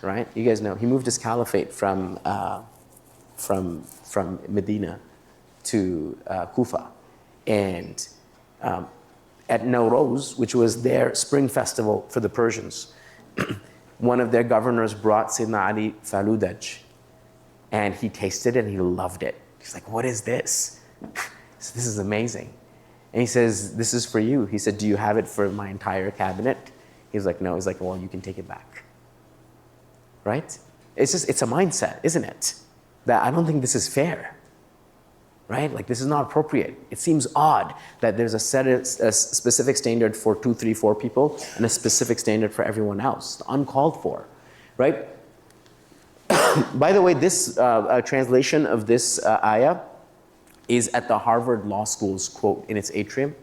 right? You guys know, he moved his caliphate from Medina to Kufa. And at Nowruz, which was their spring festival for the Persians, one of their governors brought Sayyidina Ali faludaj, and he tasted it and he loved it. He's like, what is this? So this is amazing. And he says, this is for you. He said, do you have it for my entire cabinet? He's like, no. He's like, well, you can take it back. Right? It's a mindset, isn't it? That I don't think this is fair. Right? Like, this is not appropriate. It seems odd that there's a specific standard for 2, 3, 4 people and a specific standard for everyone else. Uncalled for, right? By the way, this translation of this ayah is at the Harvard Law School's quote in its atrium,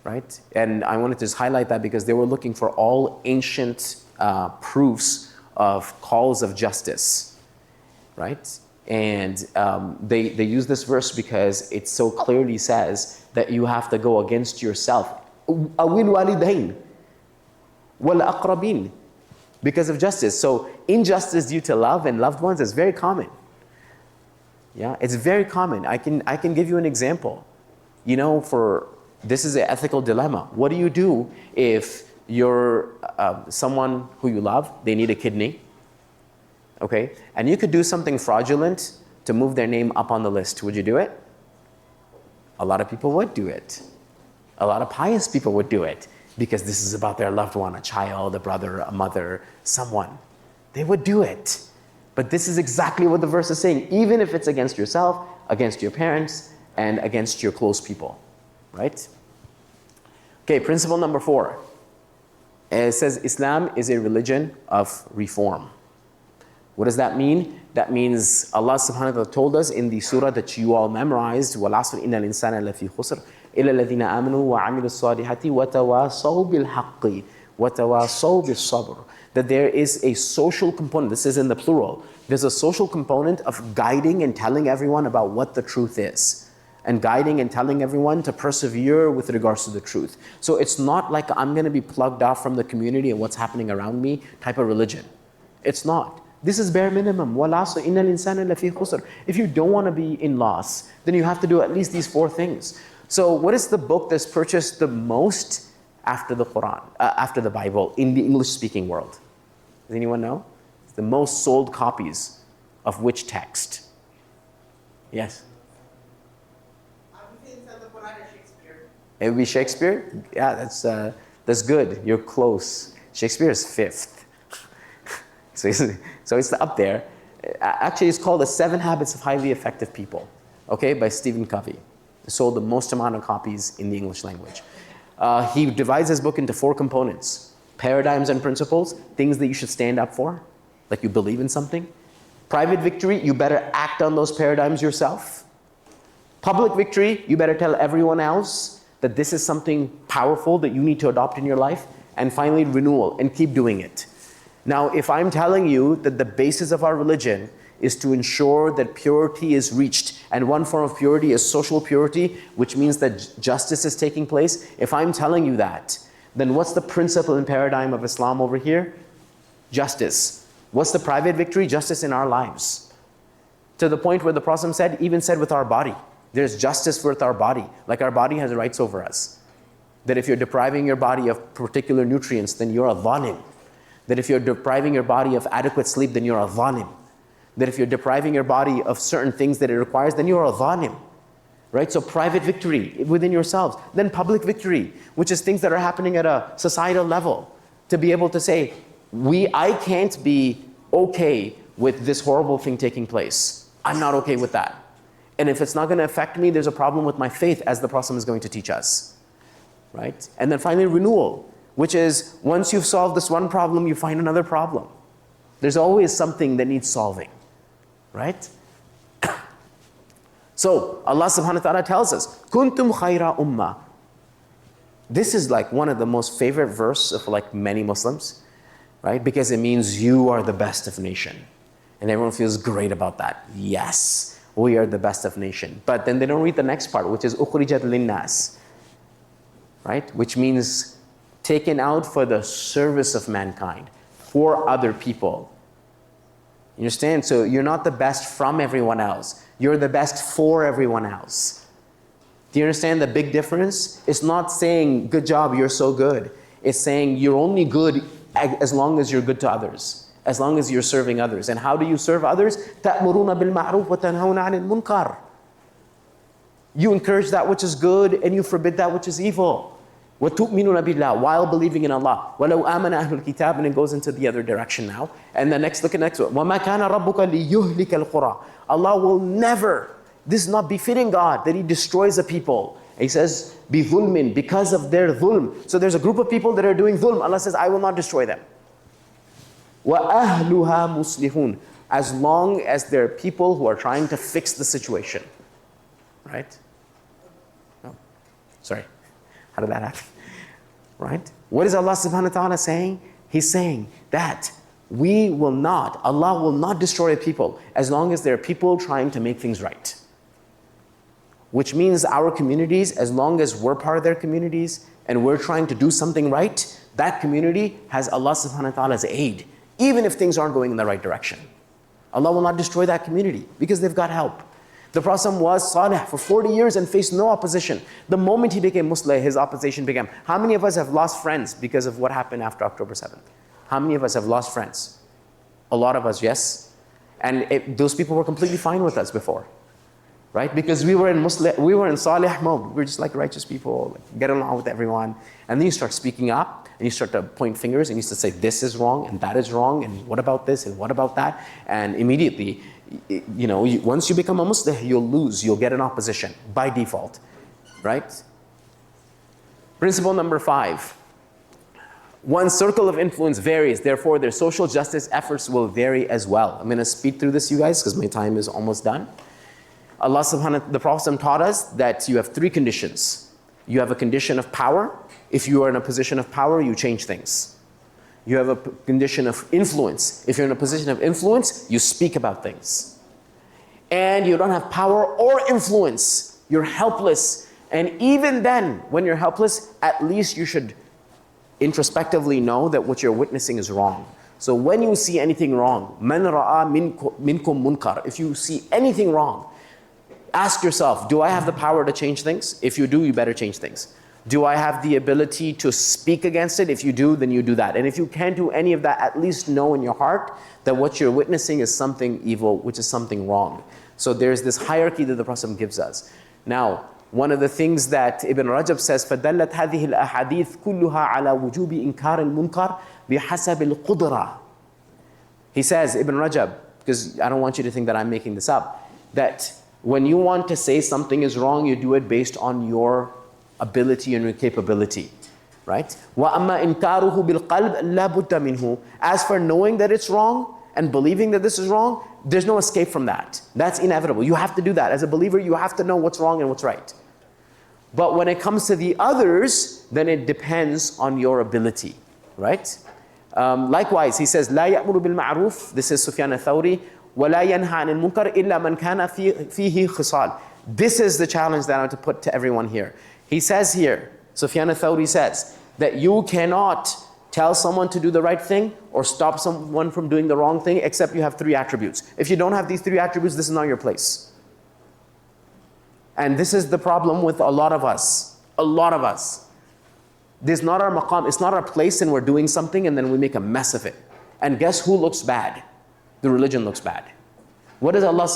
right? And I wanted to just highlight that because they were looking for all ancient proofs of calls of justice, right? And they use this verse because it so clearly says that you have to go against yourself. Awil walidain wal aqrabin, because of justice. So injustice due to love and loved ones is very common. Yeah, it's very common. I can give you an example. This is an ethical dilemma. What do you do if you're someone who you love, they need a kidney? Okay, and you could do something fraudulent to move their name up on the list. Would you do it? A lot of people would do it. A lot of pious people would do it because this is about their loved one, a child, a brother, a mother, someone. They would do it. But this is exactly what the verse is saying, even if it's against yourself, against your parents, and against your close people, right? Okay, principle number 4. It says Islam is a religion of reform. What does that mean? That means Allah subhanahu wa ta'ala told us in the surah that you all memorized, وَالْعَصْرِ إِنَّ الْإِنسَانَ لَفِي خُسْرٍ إِلَّا الَّذِينَ آمَنُوا وَعَمِلُوا الصَّالِحَاتِ وَتَوَاصَوْا بِالْحَقِّ وَتَوَاصَوْا بِالصَّبْرِ. That there is a social component, this is in the plural, there's a social component of guiding and telling everyone about what the truth is, and guiding and telling everyone to persevere with regards to the truth. So it's not like I'm going to be plugged off from the community and what's happening around me type of religion. It's not. This is bare minimum. وَالْعَصْرِ إِنَّ الْإِنسَانَ لَفِي خُسْرٍ. If you don't want to be in loss, then you have to do at least these 4 things. So what is the book that's purchased the most after the Quran, after the Bible in the English-speaking world? Does anyone know? It's the most sold copies of which text? Yes? It would be Shakespeare? Yeah, that's good. You're close. Shakespeare is 5th. So it's up there. Actually, it's called The 7 Habits of Highly Effective People, okay, by Stephen Covey. It sold the most amount of copies in the English language. He divides his book into 4 components: paradigms and principles, things that you should stand up for, like you believe in something. Private victory, you better act on those paradigms yourself. Public victory, you better tell everyone else that this is something powerful that you need to adopt in your life. And finally, renewal, and keep doing it. Now, if I'm telling you that the basis of our religion is to ensure that purity is reached, and one form of purity is social purity, which means that justice is taking place, if I'm telling you that, then what's the principle and paradigm of Islam over here? Justice. What's the private victory? Justice in our lives. To the point where the Prophet even said with our body, there's justice with our body, like our body has rights over us. That if you're depriving your body of particular nutrients, then you're a zalim. That if you're depriving your body of adequate sleep, then you're a zalim. That if you're depriving your body of certain things that it requires, then you're a zalim. Right? So private victory within yourselves. Then public victory, which is things that are happening at a societal level. To be able to say, I can't be okay with this horrible thing taking place. I'm not okay with that. And if it's not going to affect me, there's a problem with my faith, as the Prophet is going to teach us. Right? And then finally, renewal, which is once you've solved this one problem, you find another problem. There's always something that needs solving. Right? So Allah subhanahu wa ta'ala tells us, Kuntum khayra ummah. This is like one of the most favorite verse of like many Muslims, right? Because it means you are the best of nation. And everyone feels great about that. Yes, we are the best of nation. But then they don't read the next part, which is ukhrijat linnas, right? Which means taken out for the service of mankind, for other people. You understand? So you're not the best from everyone else. You're the best for everyone else. Do you understand the big difference? It's not saying, good job, you're so good. It's saying you're only good as long as you're good to others, as long as you're serving others. And how do you serve others? تَأْمُرُونَ بِالْمَعْرُوفِ وَتَنْهَوْنَ عَنِ الْمُنْكَرِ. You encourage that which is good and you forbid that which is evil. وَتُؤْمِنُونَ بِاللَّهِ, while believing in Allah. وَلَوْ آمَنَ أَهْلُ الْكِتَابِ, and it goes into the other direction now. And then next, look at next one. وَمَا كَانَ رَبُّكَ لِيُهْلِكَ الْقُرَى. Allah will never, this is not befitting God, that He destroys a people. He says, بِظُلْمٍ, because of their dhulm. So there's a group of people that are doing dhulm. Allah says, I will not destroy them. وَأَهْلُهَا مُصْلِحُونَ, as long as there are people who are trying to fix the situation. Right? Oh, sorry. How did that happen? Right? What is Allah subhanahu wa ta'ala saying? He's saying that Allah will not destroy a people as long as there are people trying to make things right. Which means our communities, as long as we're part of their communities and we're trying to do something right, that community has Allah subhanahu wa ta'ala's aid, even if things aren't going in the right direction. Allah will not destroy that community because they've got help. The Prophet was Salih for 40 years and faced no opposition. The moment he became Muslim, his opposition began. How many of us have lost friends because of what happened after October 7th? How many of us have lost friends? A lot of us, yes. And those people were completely fine with us before. Right? Because we were in Salih mode. We were just like righteous people, like get along with everyone. And then you start speaking up and you start to point fingers and you start to say this is wrong and that is wrong and what about this and what about that? And immediately, once you become a Muslim, you'll get an opposition by default, right? Principle number 5. One's circle of influence varies, therefore their social justice efforts will vary as well. I'm going to speed through this, you guys, because my time is almost done. The Prophet taught us that you have 3 conditions. You have a condition of power. If you are in a position of power, you change things. You have a condition of influence. If you're in a position of influence, you speak about things. And you don't have power or influence. You're helpless. And even then, when you're helpless, at least you should introspectively know that what you're witnessing is wrong. So when you see anything wrong, مَنْ رَأَى مِنْكُمْ مُنْكَرٍ, if you see anything wrong, ask yourself, do I have the power to change things? If you do, you better change things. Do I have the ability to speak against it? If you do, then you do that. And if you can't do any of that, at least know in your heart that what you're witnessing is something evil, which is something wrong. So there's this hierarchy that the Prophet gives us. Now, one of the things that Ibn Rajab says, فَدَلَّتْ هَذِهِ الْأَحَادِيث كُلُّهَا عَلَى وُجُوبِ إِنْكَارِ الْمُنْكَرِ بِحَسَبِ الْقُدْرَةِ. He says, Ibn Rajab, because I don't want you to think that I'm making this up, that when you want to say something is wrong, you do it based on your ability and your capability. Right? وَأَمَّا إِنْكَارُهُ بِالْقَلْبِ لَا بُدَّ مِنْهُ. As for knowing that it's wrong and believing that this is wrong, there's no escape from that. That's inevitable. You have to do that. As a believer, you have to know what's wrong and what's right. But when it comes to the others, then it depends on your ability. Right? Likewise, he says, لا يأمر بالمعروف. This is Sufyan al-Thawri. وَلَا يَنْهَى عَنِ الْمُنْكَرِ إِلَّا مَنْ كَانَ فِيهِ خِصَالٍ. This is the challenge that I want to put to everyone here. He says here, Sufyan al-Thawri says, that you cannot tell someone to do the right thing or stop someone from doing the wrong thing except you have 3 attributes. If you don't have these 3 attributes, this is not your place. And this is the problem with a lot of us. A lot of us. This is not our maqam. It's not our place, and we're doing something and then we make a mess of it. And guess who looks bad? The religion looks bad. What does Allah,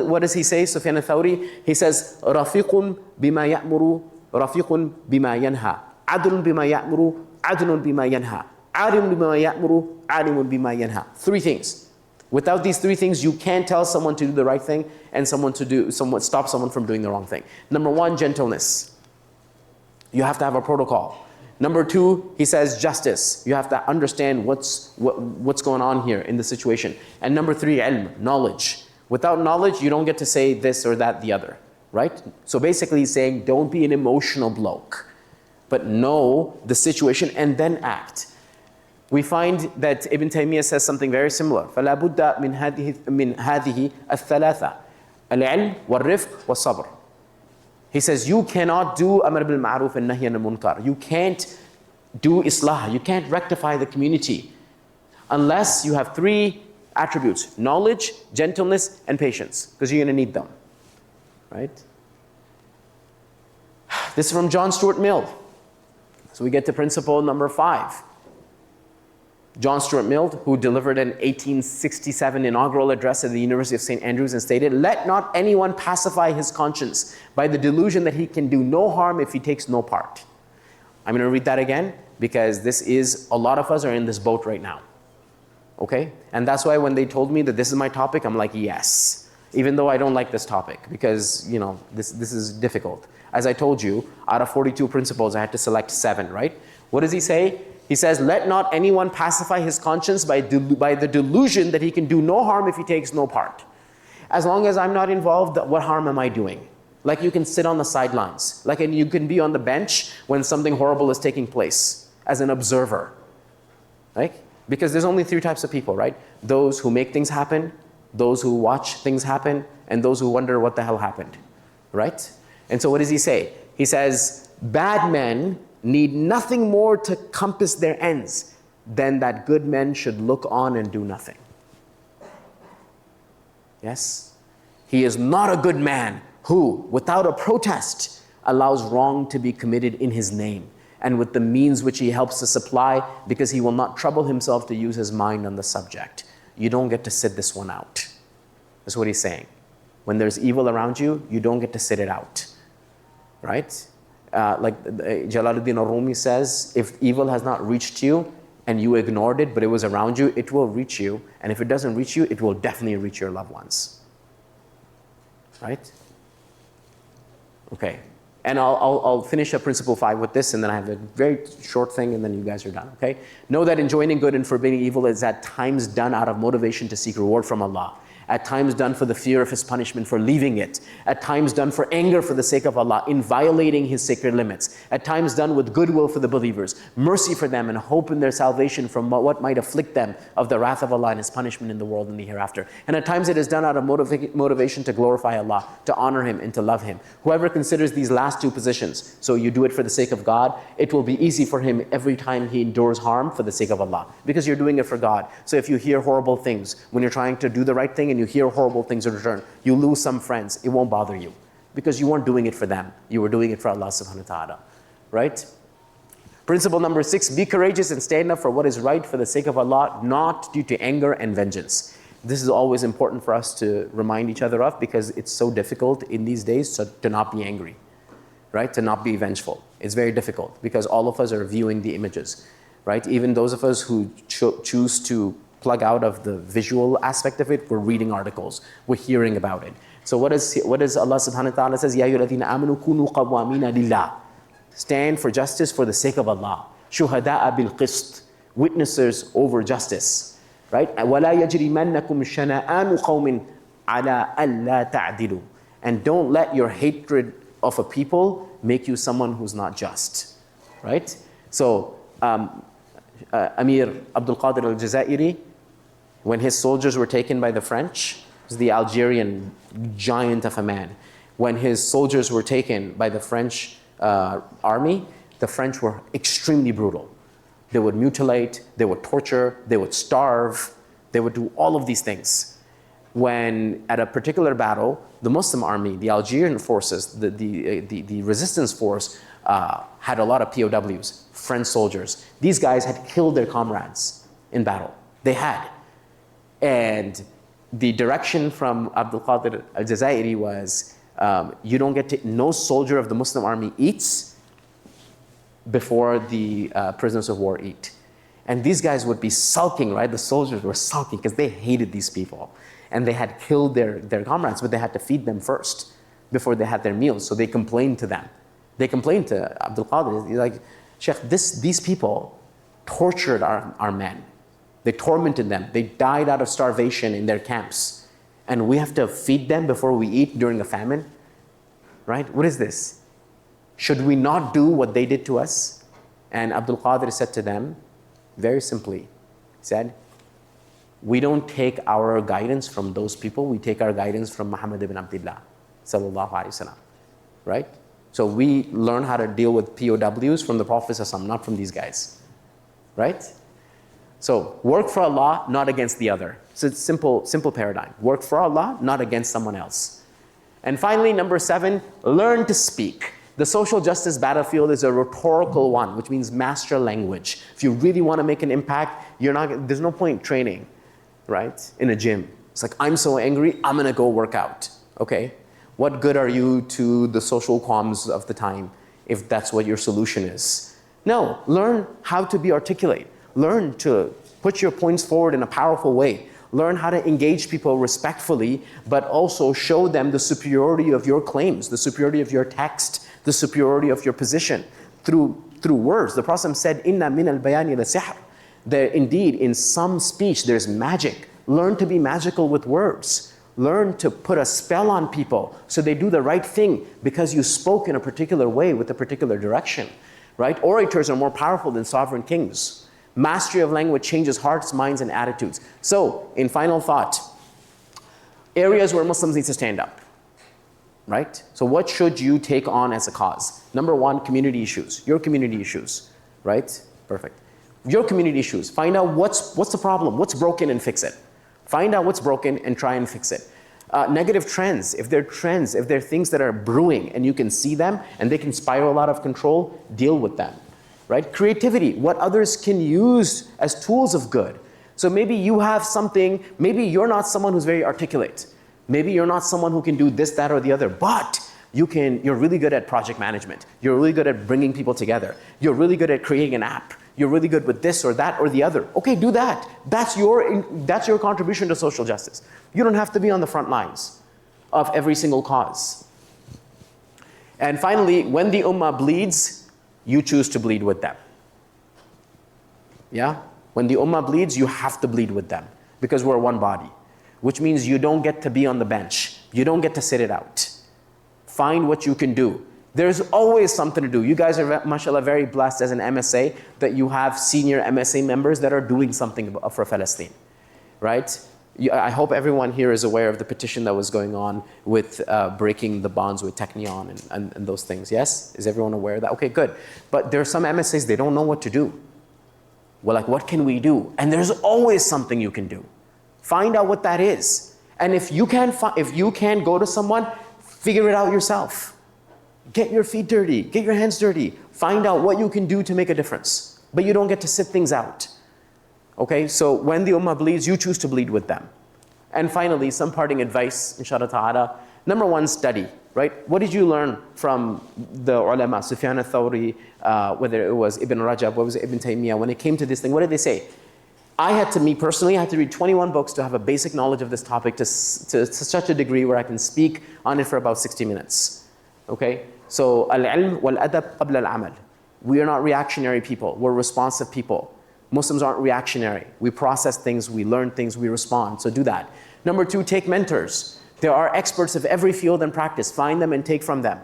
what does he say, Sufyan al-Thawri? He says, رَفِيقٌ بِمَا يَأْمُرُ رَفِيقٌ بِمَا يَنْهَى عَدْلٌ بِمَا يَأْمُرُ عَدْلٌ بِمَا يَنْهَى عَالِمٌ بِمَا يَأْمُرُ عَالِمٌ بِمَا يَنْهَى. 3 things. Without these 3 things, you can't tell someone to do the right thing and stop someone from doing the wrong thing. Number 1, gentleness. You have to have a protocol. Number 2, he says justice. You have to understand what's going on here in the situation. And number 3, ilm, knowledge. Without knowledge, you don't get to say this or that, the other. Right? So basically he's saying, don't be an emotional bloke, but know the situation and then act. We find that Ibn Taymiyyah says something very similar. فَلَا بُدَّ مِنْ هَذِهِ الثَّلَاثَةِ الْعِلْمِ وَالرِّفْقِ وَالصَّبْرِ. He says, you cannot do amr bil ma'ruf and nahy anil munkar. You can't do islah. You can't rectify the community unless you have 3 attributes: knowledge, gentleness, and patience, because you're going to need them. Right? This is from John Stuart Mill. So we get to principle number 5. John Stuart Mill, who delivered an 1867 inaugural address at the University of St. Andrews and stated, "Let not anyone pacify his conscience by the delusion that he can do no harm if he takes no part." I'm going to read that again because a lot of us are in this boat right now. Okay? And that's why when they told me that this is my topic, I'm like, yes. Even though I don't like this topic because, this is difficult. As I told you, out of 42 principles, I had to select 7, right? What does he say? He says, let not anyone pacify his conscience by the delusion that he can do no harm if he takes no part. As long as I'm not involved, what harm am I doing? Like you can sit on the sidelines. And you can be on the bench when something horrible is taking place as an observer. Right? Because there's only 3 types of people, right? Those who make things happen, those who watch things happen, and those who wonder what the hell happened. Right? And so what does he say? He says, bad men need nothing more to compass their ends than that good men should look on and do nothing. Yes? He is not a good man who, without a protest, allows wrong to be committed in his name and with the means which he helps to supply, because he will not trouble himself to use his mind on the subject. You don't get to sit this one out. That's what he's saying. When there's evil around you, you don't get to sit it out. Right? Like Jalaluddin al-Rumi says, if evil has not reached you and you ignored it, but it was around you, it will reach you. And if it doesn't reach you, it will definitely reach your loved ones. Right? Okay. And I'll finish up principle 5 with this, and then I have a very short thing, and then you guys are done, okay? Know that enjoining good and forbidding evil is at times done out of motivation to seek reward from Allah. At times done for the fear of His punishment for leaving it. At times done for anger for the sake of Allah, in violating His sacred limits. At times done with goodwill for the believers, mercy for them, and hope in their salvation from what might afflict them of the wrath of Allah and His punishment in the world and the hereafter. And at times it is done out of motivation to glorify Allah, to honor Him, and to love Him. Whoever considers these last 2 positions, so you do it for the sake of God, it will be easy for him every time he endures harm for the sake of Allah, because you're doing it for God. So if you hear horrible things when you're trying to do the right thing and you hear horrible things in return, you lose some friends, it won't bother you, because you weren't doing it for them, you were doing it for Allah subhanahu wa ta'ala. Right? Principle number 6, be courageous and stand up for what is right for the sake of Allah, not due to anger and vengeance. This is always important for us to remind each other of, because it's so difficult in these days to not be angry, right? To not be vengeful. It's very difficult because all of us are viewing the images, right? Even those of us who choose to plug out of the visual aspect of it, we're reading articles, we're hearing about it. So what does Allah subhanahu wa ta'ala says? Ya ayyuhalladhina amanu kunu qawwamina lillah. Stand for justice for the sake of Allah. Shuhada'a bil qist. Witnessers over justice. Right? وَلَا يَجْرِمَنَّكُمْ شَنَآنُ قَوْمٍ عَلَىٰ أَلَّا تَعْدِلُوا. And don't let your hatred of a people make you someone who's not just. Right? So, Amir Abdul Qadir al-Jazairi, when his soldiers were taken by the French, was the Algerian giant of a man. When his soldiers were taken by the French army, the French were extremely brutal. They would mutilate, they would torture, they would starve, they would do all of these things. When at a particular battle, the Muslim army, the Algerian forces, the resistance force had a lot of POWs, French soldiers. These guys had killed their comrades in battle. They had. And the direction from Abdul Qadir al-Jazairi was, you don't get to, no soldier of the Muslim army eats before the prisoners of war eat. And these guys would be sulking, right? The soldiers were sulking because they hated these people. And they had killed their comrades, but they had to feed them first before they had their meals. So they complained to them. They complained to Abdul Qadir. He's like, Sheikh, these people tortured our men. They tormented them. They died out of starvation in their camps. And we have to feed them before we eat during a famine? Right? What is this? Should we not do what they did to us? And Abdul Qadir said to them, very simply, he said, we don't take our guidance from those people, we take our guidance from Muhammad ibn Abdullah, sallallahu alaihi wasallam, right? So we learn how to deal with POWs from the Prophet sallallahu alaihi wasallam, not from these guys, right? So work for Allah, not against the other. So it's simple paradigm. Work for Allah, not against someone else. And finally, number 7, learn to speak. The social justice battlefield is a rhetorical one, which means master language. If you really want to make an impact, there's no point training, right, in a gym. It's like, I'm so angry, I'm going to go work out. Okay, what good are you to the social qualms of the time if that's what your solution is? No, learn how to be articulate. Learn to put your points forward in a powerful way. Learn how to engage people respectfully, but also show them the superiority of your claims, the superiority of your text, the superiority of your position through words. The Prophet said, "Inna min al-bayani la-sihr." There, indeed, in some speech, there's magic. Learn to be magical with words. Learn to put a spell on people so they do the right thing because you spoke in a particular way with a particular direction, right? Orators are more powerful than sovereign kings. Mastery of language changes hearts, minds, and attitudes. So, in final thought, areas where Muslims need to stand up, right? So what should you take on as a cause? Number 1, community issues. Your community issues, right? Perfect. Your community issues. Find out what's the problem, what's broken, and fix it. Find out what's broken and try and fix it. Negative trends, if there are things that are brewing and you can see them and they can spiral out of control, deal with them. Right? Creativity, what others can use as tools of good. So maybe you have something, maybe you're not someone who's very articulate. Maybe you're not someone who can do this, that, or the other, but you're really good at project management. You're really good at bringing people together. You're really good at creating an app. You're really good with this or that or the other. Okay, do that. That's your contribution to social justice. You don't have to be on the front lines of every single cause. And finally, when the ummah bleeds, you choose to bleed with them. Yeah? When the ummah bleeds, you have to bleed with them because we're one body, which means you don't get to be on the bench. You don't get to sit it out. Find what you can do. There's always something to do. You guys are, mashallah, very blessed as an MSA that you have senior MSA members that are doing something for Palestine, right? I hope everyone here is aware of the petition that was going on with breaking the bonds with Technion and those things. Yes? Is everyone aware of that? Okay, good. But there are some MSAs, they don't know what to do. Well, like, what can we do? And there's always something you can do. Find out what that is. And if you can't go to someone, figure it out yourself. Get your feet dirty, get your hands dirty. Find out what you can do to make a difference. But you don't get to sit things out. Okay, so when the ummah bleeds, you choose to bleed with them. And finally, some parting advice, inshallah ta'ala. Number 1, study. right? What did you learn from the ulama, Sufyan al-Thawri, whether it was Ibn Rajab, what was it, Ibn Taymiyyah, when it came to this thing, what did they say? Me personally, I had to read 21 books to have a basic knowledge of this topic to such a degree where I can speak on it for about 60 minutes. Okay? So, al-ilm wal-adab qabla al-amal. We are not reactionary people, we're responsive people. Muslims aren't reactionary. We process things, we learn things, we respond. So do that. Number 2, take mentors. There are experts of every field and practice. Find them and take from them.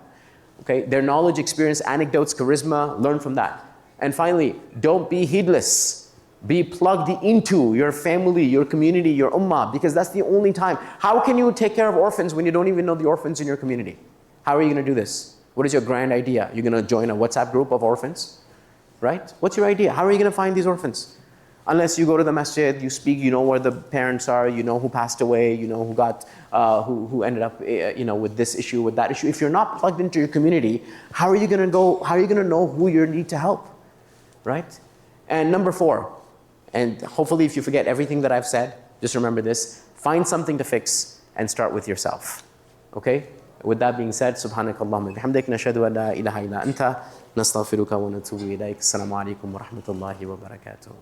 Okay? Their knowledge, experience, anecdotes, charisma, learn from that. And finally, don't be heedless. Be plugged into your family, your community, your ummah, because that's the only time. How can you take care of orphans when you don't even know the orphans in your community? How are you going to do this? What is your grand idea? You're going to join a WhatsApp group of orphans? Right? What's your idea? How are you going to find these orphans? Unless you go to the masjid, you speak, you know where the parents are, you know who passed away, you know who got, who ended up, with this issue, with that issue. If you're not plugged into your community, how are you going to go? How are you going to know who you need to help? Right? And number 4, and hopefully if you forget everything that I've said, just remember this: find something to fix and start with yourself. Okay? With that being said, subhanakallahumma bihamdik, nashhadu an la ilaha illa anta, nastaghfiruka wa natubu ilayk. Assalamu alaikum wa rahmatullahi wa barakatuh.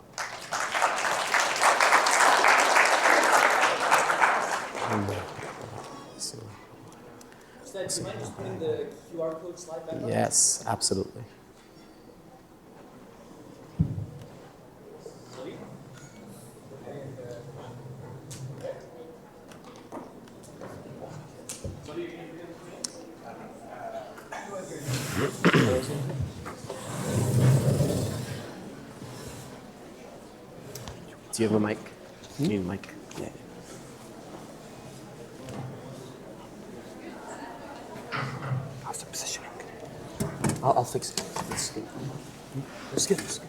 Ustadh, do you mind just putting the QR code slide back on? Yes, absolutely. Do you have a mic? You need a mic. Yeah. How's the positioning? I'll fix it. Let's get this.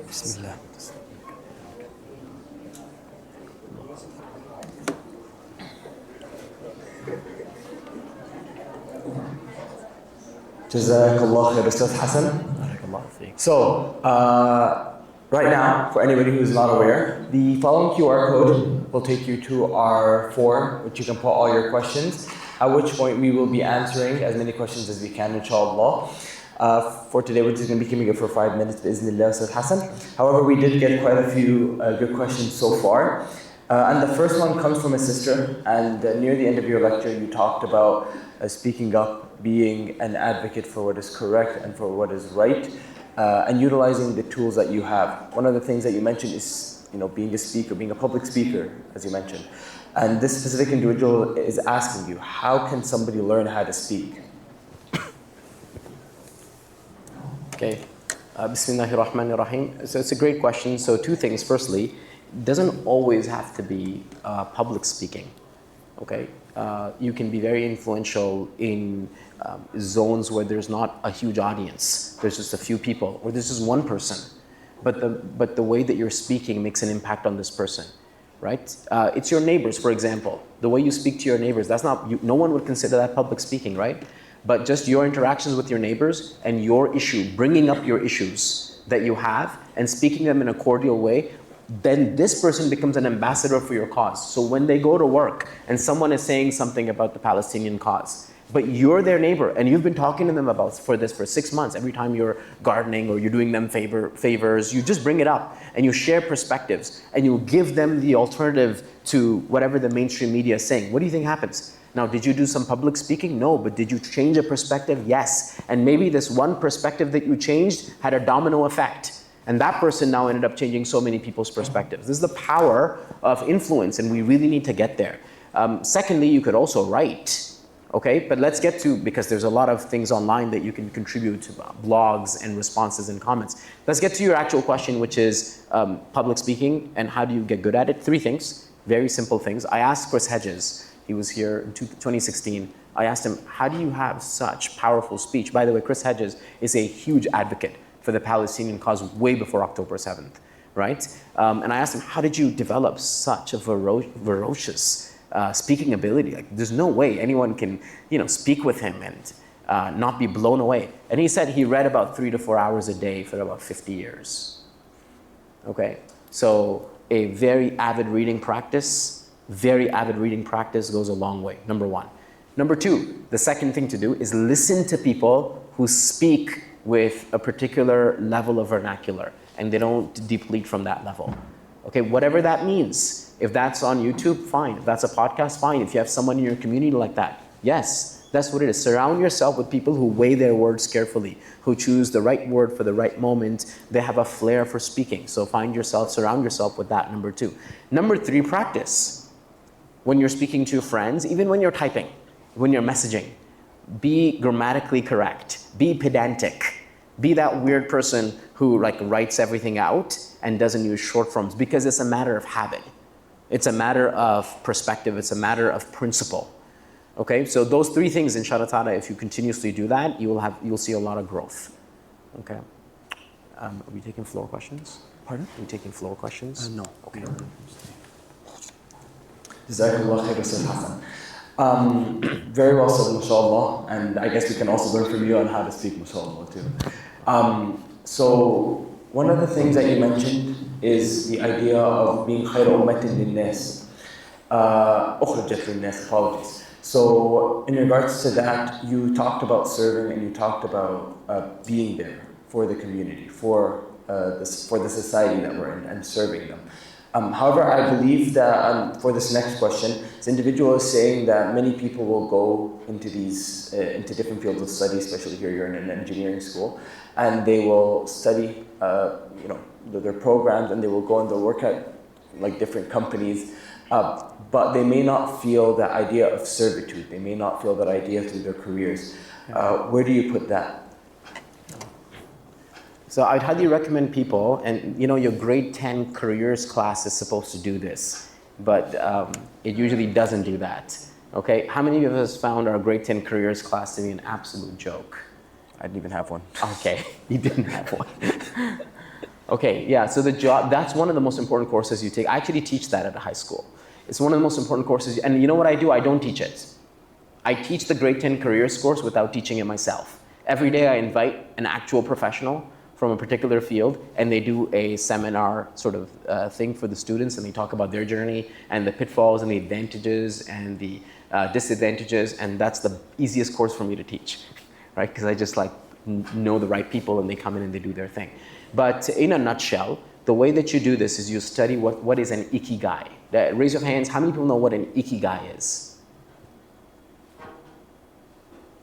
Bismillah. Jazakallah khair, Ustadh Hassan. So, right now, for anybody who is not aware, the following QR code will take you to our form, which you can put all your questions, at which point we will be answering as many questions as we can, inshallah. For today, we're just going to be keeping it for 5 minutes, bi'Iznillah, Ustadh Hassan. However, we did get quite a few good questions so far. And the first one comes from a sister, and near the end of your lecture, you talked about speaking up, being an advocate for what is correct and for what is right, and utilizing the tools that you have. One of the things that you mentioned is, being a speaker, being a public speaker, as you mentioned. And this specific individual is asking you, how can somebody learn how to speak? Okay. Bismillahir Rahmanir Rahim. So it's a great question. So 2 things. Firstly, it doesn't always have to be public speaking. Okay. You can be very influential in zones where there's not a huge audience. There's just a few people, or there's just one person. But the way that you're speaking makes an impact on this person, right? It's your neighbors, for example. The way you speak to your neighbors, that's not, no one would consider that public speaking, right? But just your interactions with your neighbors and your issue, bringing up your issues that you have and speaking them in a cordial way, then this person becomes an ambassador for your cause. So when they go to work and someone is saying something about the Palestinian cause, but you're their neighbor and you've been talking to them about for 6 months, every time you're gardening or you're doing them favors, you just bring it up and you share perspectives and you give them the alternative to whatever the mainstream media is saying. What do you think happens? Now, did you do some public speaking? No, but did you change a perspective? Yes. And maybe this one perspective that you changed had a domino effect. And that person now ended up changing so many people's perspectives. This is the power of influence, and we really need to get there. Secondly, you could also write, okay? But let's get to, because there's a lot of things online that you can contribute to blogs and responses and comments. Let's get to your actual question, which is public speaking and how do you get good at it? 3 things, very simple things. I asked Chris Hedges, he was here in 2016. I asked him, how do you have such powerful speech? By the way, Chris Hedges is a huge advocate for the Palestinian cause way before October 7th, right? And I asked him, how did you develop such a ferocious speaking ability? Like, there's no way anyone can, speak with him not be blown away. And he said he read about 3 to 4 hours a day for about 50 years. Okay, so a very avid reading practice goes a long way, number one. Number two, the second thing to do is listen to people who speak with a particular level of vernacular and they don't deplete from that level. Okay, whatever that means. If that's on YouTube, fine. If that's a podcast, fine. If you have someone in your community like that, yes, that's what it is. Surround yourself with people who weigh their words carefully, who choose the right word for the right moment. They have a flair for speaking. So surround yourself with that, number two. Number three, practice. When you're speaking to your friends, even when you're typing, when you're messaging, be grammatically correct, be pedantic, be that weird person who like writes everything out and doesn't use short forms, because it's a matter of habit. It's a matter of perspective. It's a matter of principle. Okay, so those three things, inshallah ta'ala, if you continuously do that, you'll see a lot of growth. Okay. Are we taking floor questions? Pardon? Are we taking floor questions? No. Okay. Jazakallah khair, Ustadh Hassan. Very well said, mashallah, and I guess we can also learn from you on how to speak, mashallah, too. So, one of the things that you mentioned is the idea of being khayr ummatin linnas. Ukhrijat linnas, apologies. So, in regards to that, you talked about serving and you talked about being there for the community, for the society that we're in, and serving them. However, I believe that for this next question, this individual is saying that many people will go into into different fields of study, especially here you're in an engineering school, and they will study, their programs, and they will go and they'll work at like different companies, but they may not feel that idea of servitude. They may not feel that idea through their careers. Where do you put that? So I'd highly recommend people, and your grade 10 careers class is supposed to do this, but it usually doesn't do that. Okay, how many of us found our grade 10 careers class to be an absolute joke? I didn't even have one. Okay, you didn't have one. Okay, yeah, so that's one of the most important courses you take. I actually teach that at a high school. It's one of the most important courses, and you know what I do? I don't teach it. I teach the grade 10 careers course without teaching it myself. Every day I invite an actual professional from a particular field, and they do a seminar sort of thing for the students, and they talk about their journey and the pitfalls and the advantages and the disadvantages, and that's the easiest course for me to teach, right? Because I just know the right people, and they come in and they do their thing. But in a nutshell, the way that you do this is you study what is an ikigai. Raise your hands, how many people know what an ikigai is?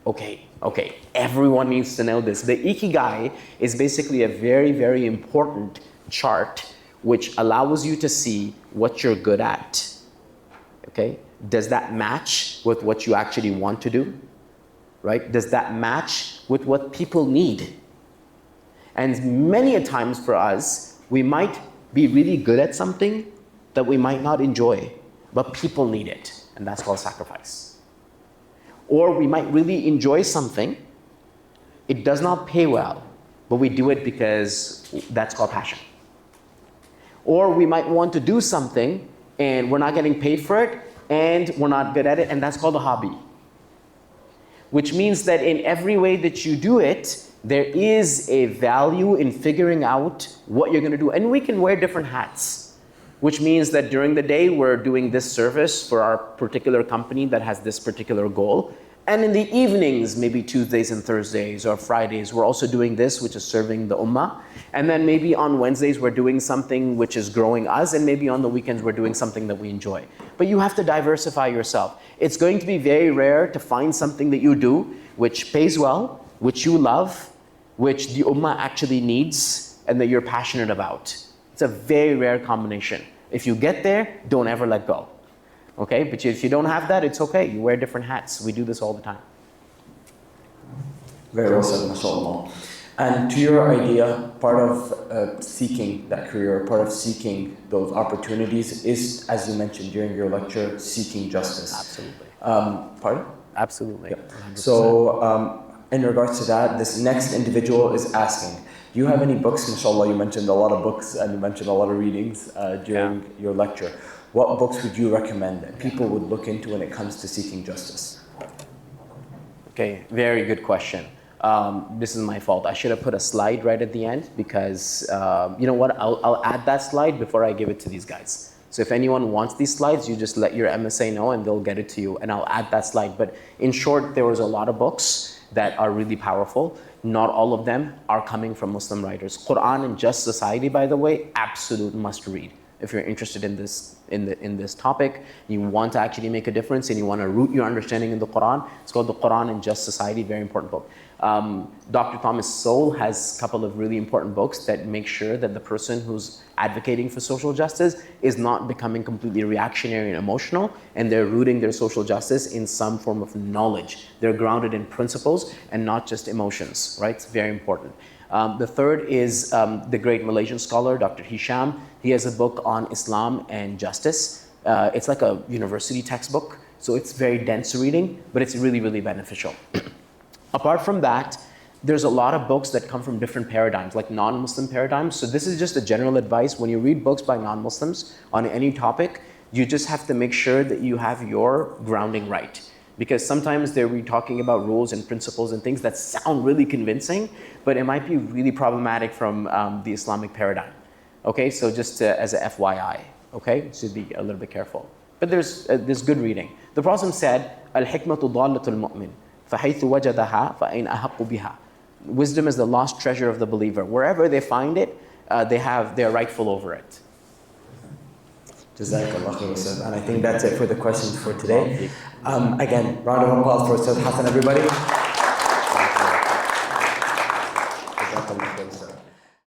Okay, everyone needs to know this. The ikigai is basically a very, very important chart which allows you to see what you're good at. Okay, does that match with what you actually want to do? Right? Does that match with what people need? And many a times for us, we might be really good at something that we might not enjoy, but people need it, and that's called sacrifice. Or we might really enjoy something, it does not pay well, but we do it because that's called passion. Or we might want to do something and we're not getting paid for it and we're not good at it, and that's called a hobby. Which means that in every way that you do it, there is a value in figuring out what you're gonna do. And we can wear different hats, which means that during the day, we're doing this service for our particular company that has this particular goal. And in the evenings, maybe Tuesdays and Thursdays or Fridays, we're also doing this, which is serving the ummah. And then maybe on Wednesdays, we're doing something which is growing us. And maybe on the weekends, we're doing something that we enjoy. But you have to diversify yourself. It's going to be very rare to find something that you do which pays well, which you love, which the ummah actually needs, and that you're passionate about. It's a very rare combination. If you get there, don't ever let go. Okay, but if you don't have that, it's okay. You wear different hats. We do this all the time. Very well said, mashallah. And to your idea, part of seeking that career, part of seeking those opportunities is, as you mentioned during your lecture, seeking justice. Absolutely. Pardon? Absolutely. Yeah. So, in regards to that, this next individual is asking, do you have any books? Mashallah, you mentioned a lot of books and you mentioned a lot of readings during your lecture. What books would you recommend that people would look into when it comes to seeking justice? Okay, very good question. This is my fault. I should have put a slide right at the end because, you know what, I'll add that slide before I give it to these guys. So if anyone wants these slides, you just let your MSA know and they'll get it to you, and I'll add that slide. But in short, there was a lot of books that are really powerful. Not all of them are coming from Muslim writers. Quran and Just Society, by the way, absolute must read. If you're interested in this topic, you want to actually make a difference and you want to root your understanding in the Quran, it's called The Quran and Just Society, very important book. Dr. Thomas Sowell has a couple of really important books that make sure that the person who's advocating for social justice is not becoming completely reactionary and emotional, and they're rooting their social justice in some form of knowledge. They're grounded in principles and not just emotions, right? It's very important. The third is the great Malaysian scholar, Dr. Hisham. He has a book on Islam and justice. It's like a university textbook, so it's very dense reading, but it's really, really beneficial. Apart from that, there's a lot of books that come from different paradigms, like non-Muslim paradigms. So this is just a general advice. When you read books by non-Muslims on any topic, you just have to make sure that you have your grounding right. Because sometimes they'll be talking about rules and principles and things that sound really convincing, but it might be really problematic from the Islamic paradigm. Okay, so just as a FYI, okay? So be a little bit careful. But there's good reading. The Prophet said, Al-hikmatu dalatul mu'min, فَحَيْثُ وَجَدَهَا فَأَيْنَ أَحَقُّ بِهَا. Wisdom is the lost treasure of the believer. Wherever they find it, they're rightful over it. Jazakallah khair, Ustadh. And I think that's it for the questions for today. Again, round of applause for Ustadh Hassan, everybody. Jazakallah khair, Ustadh.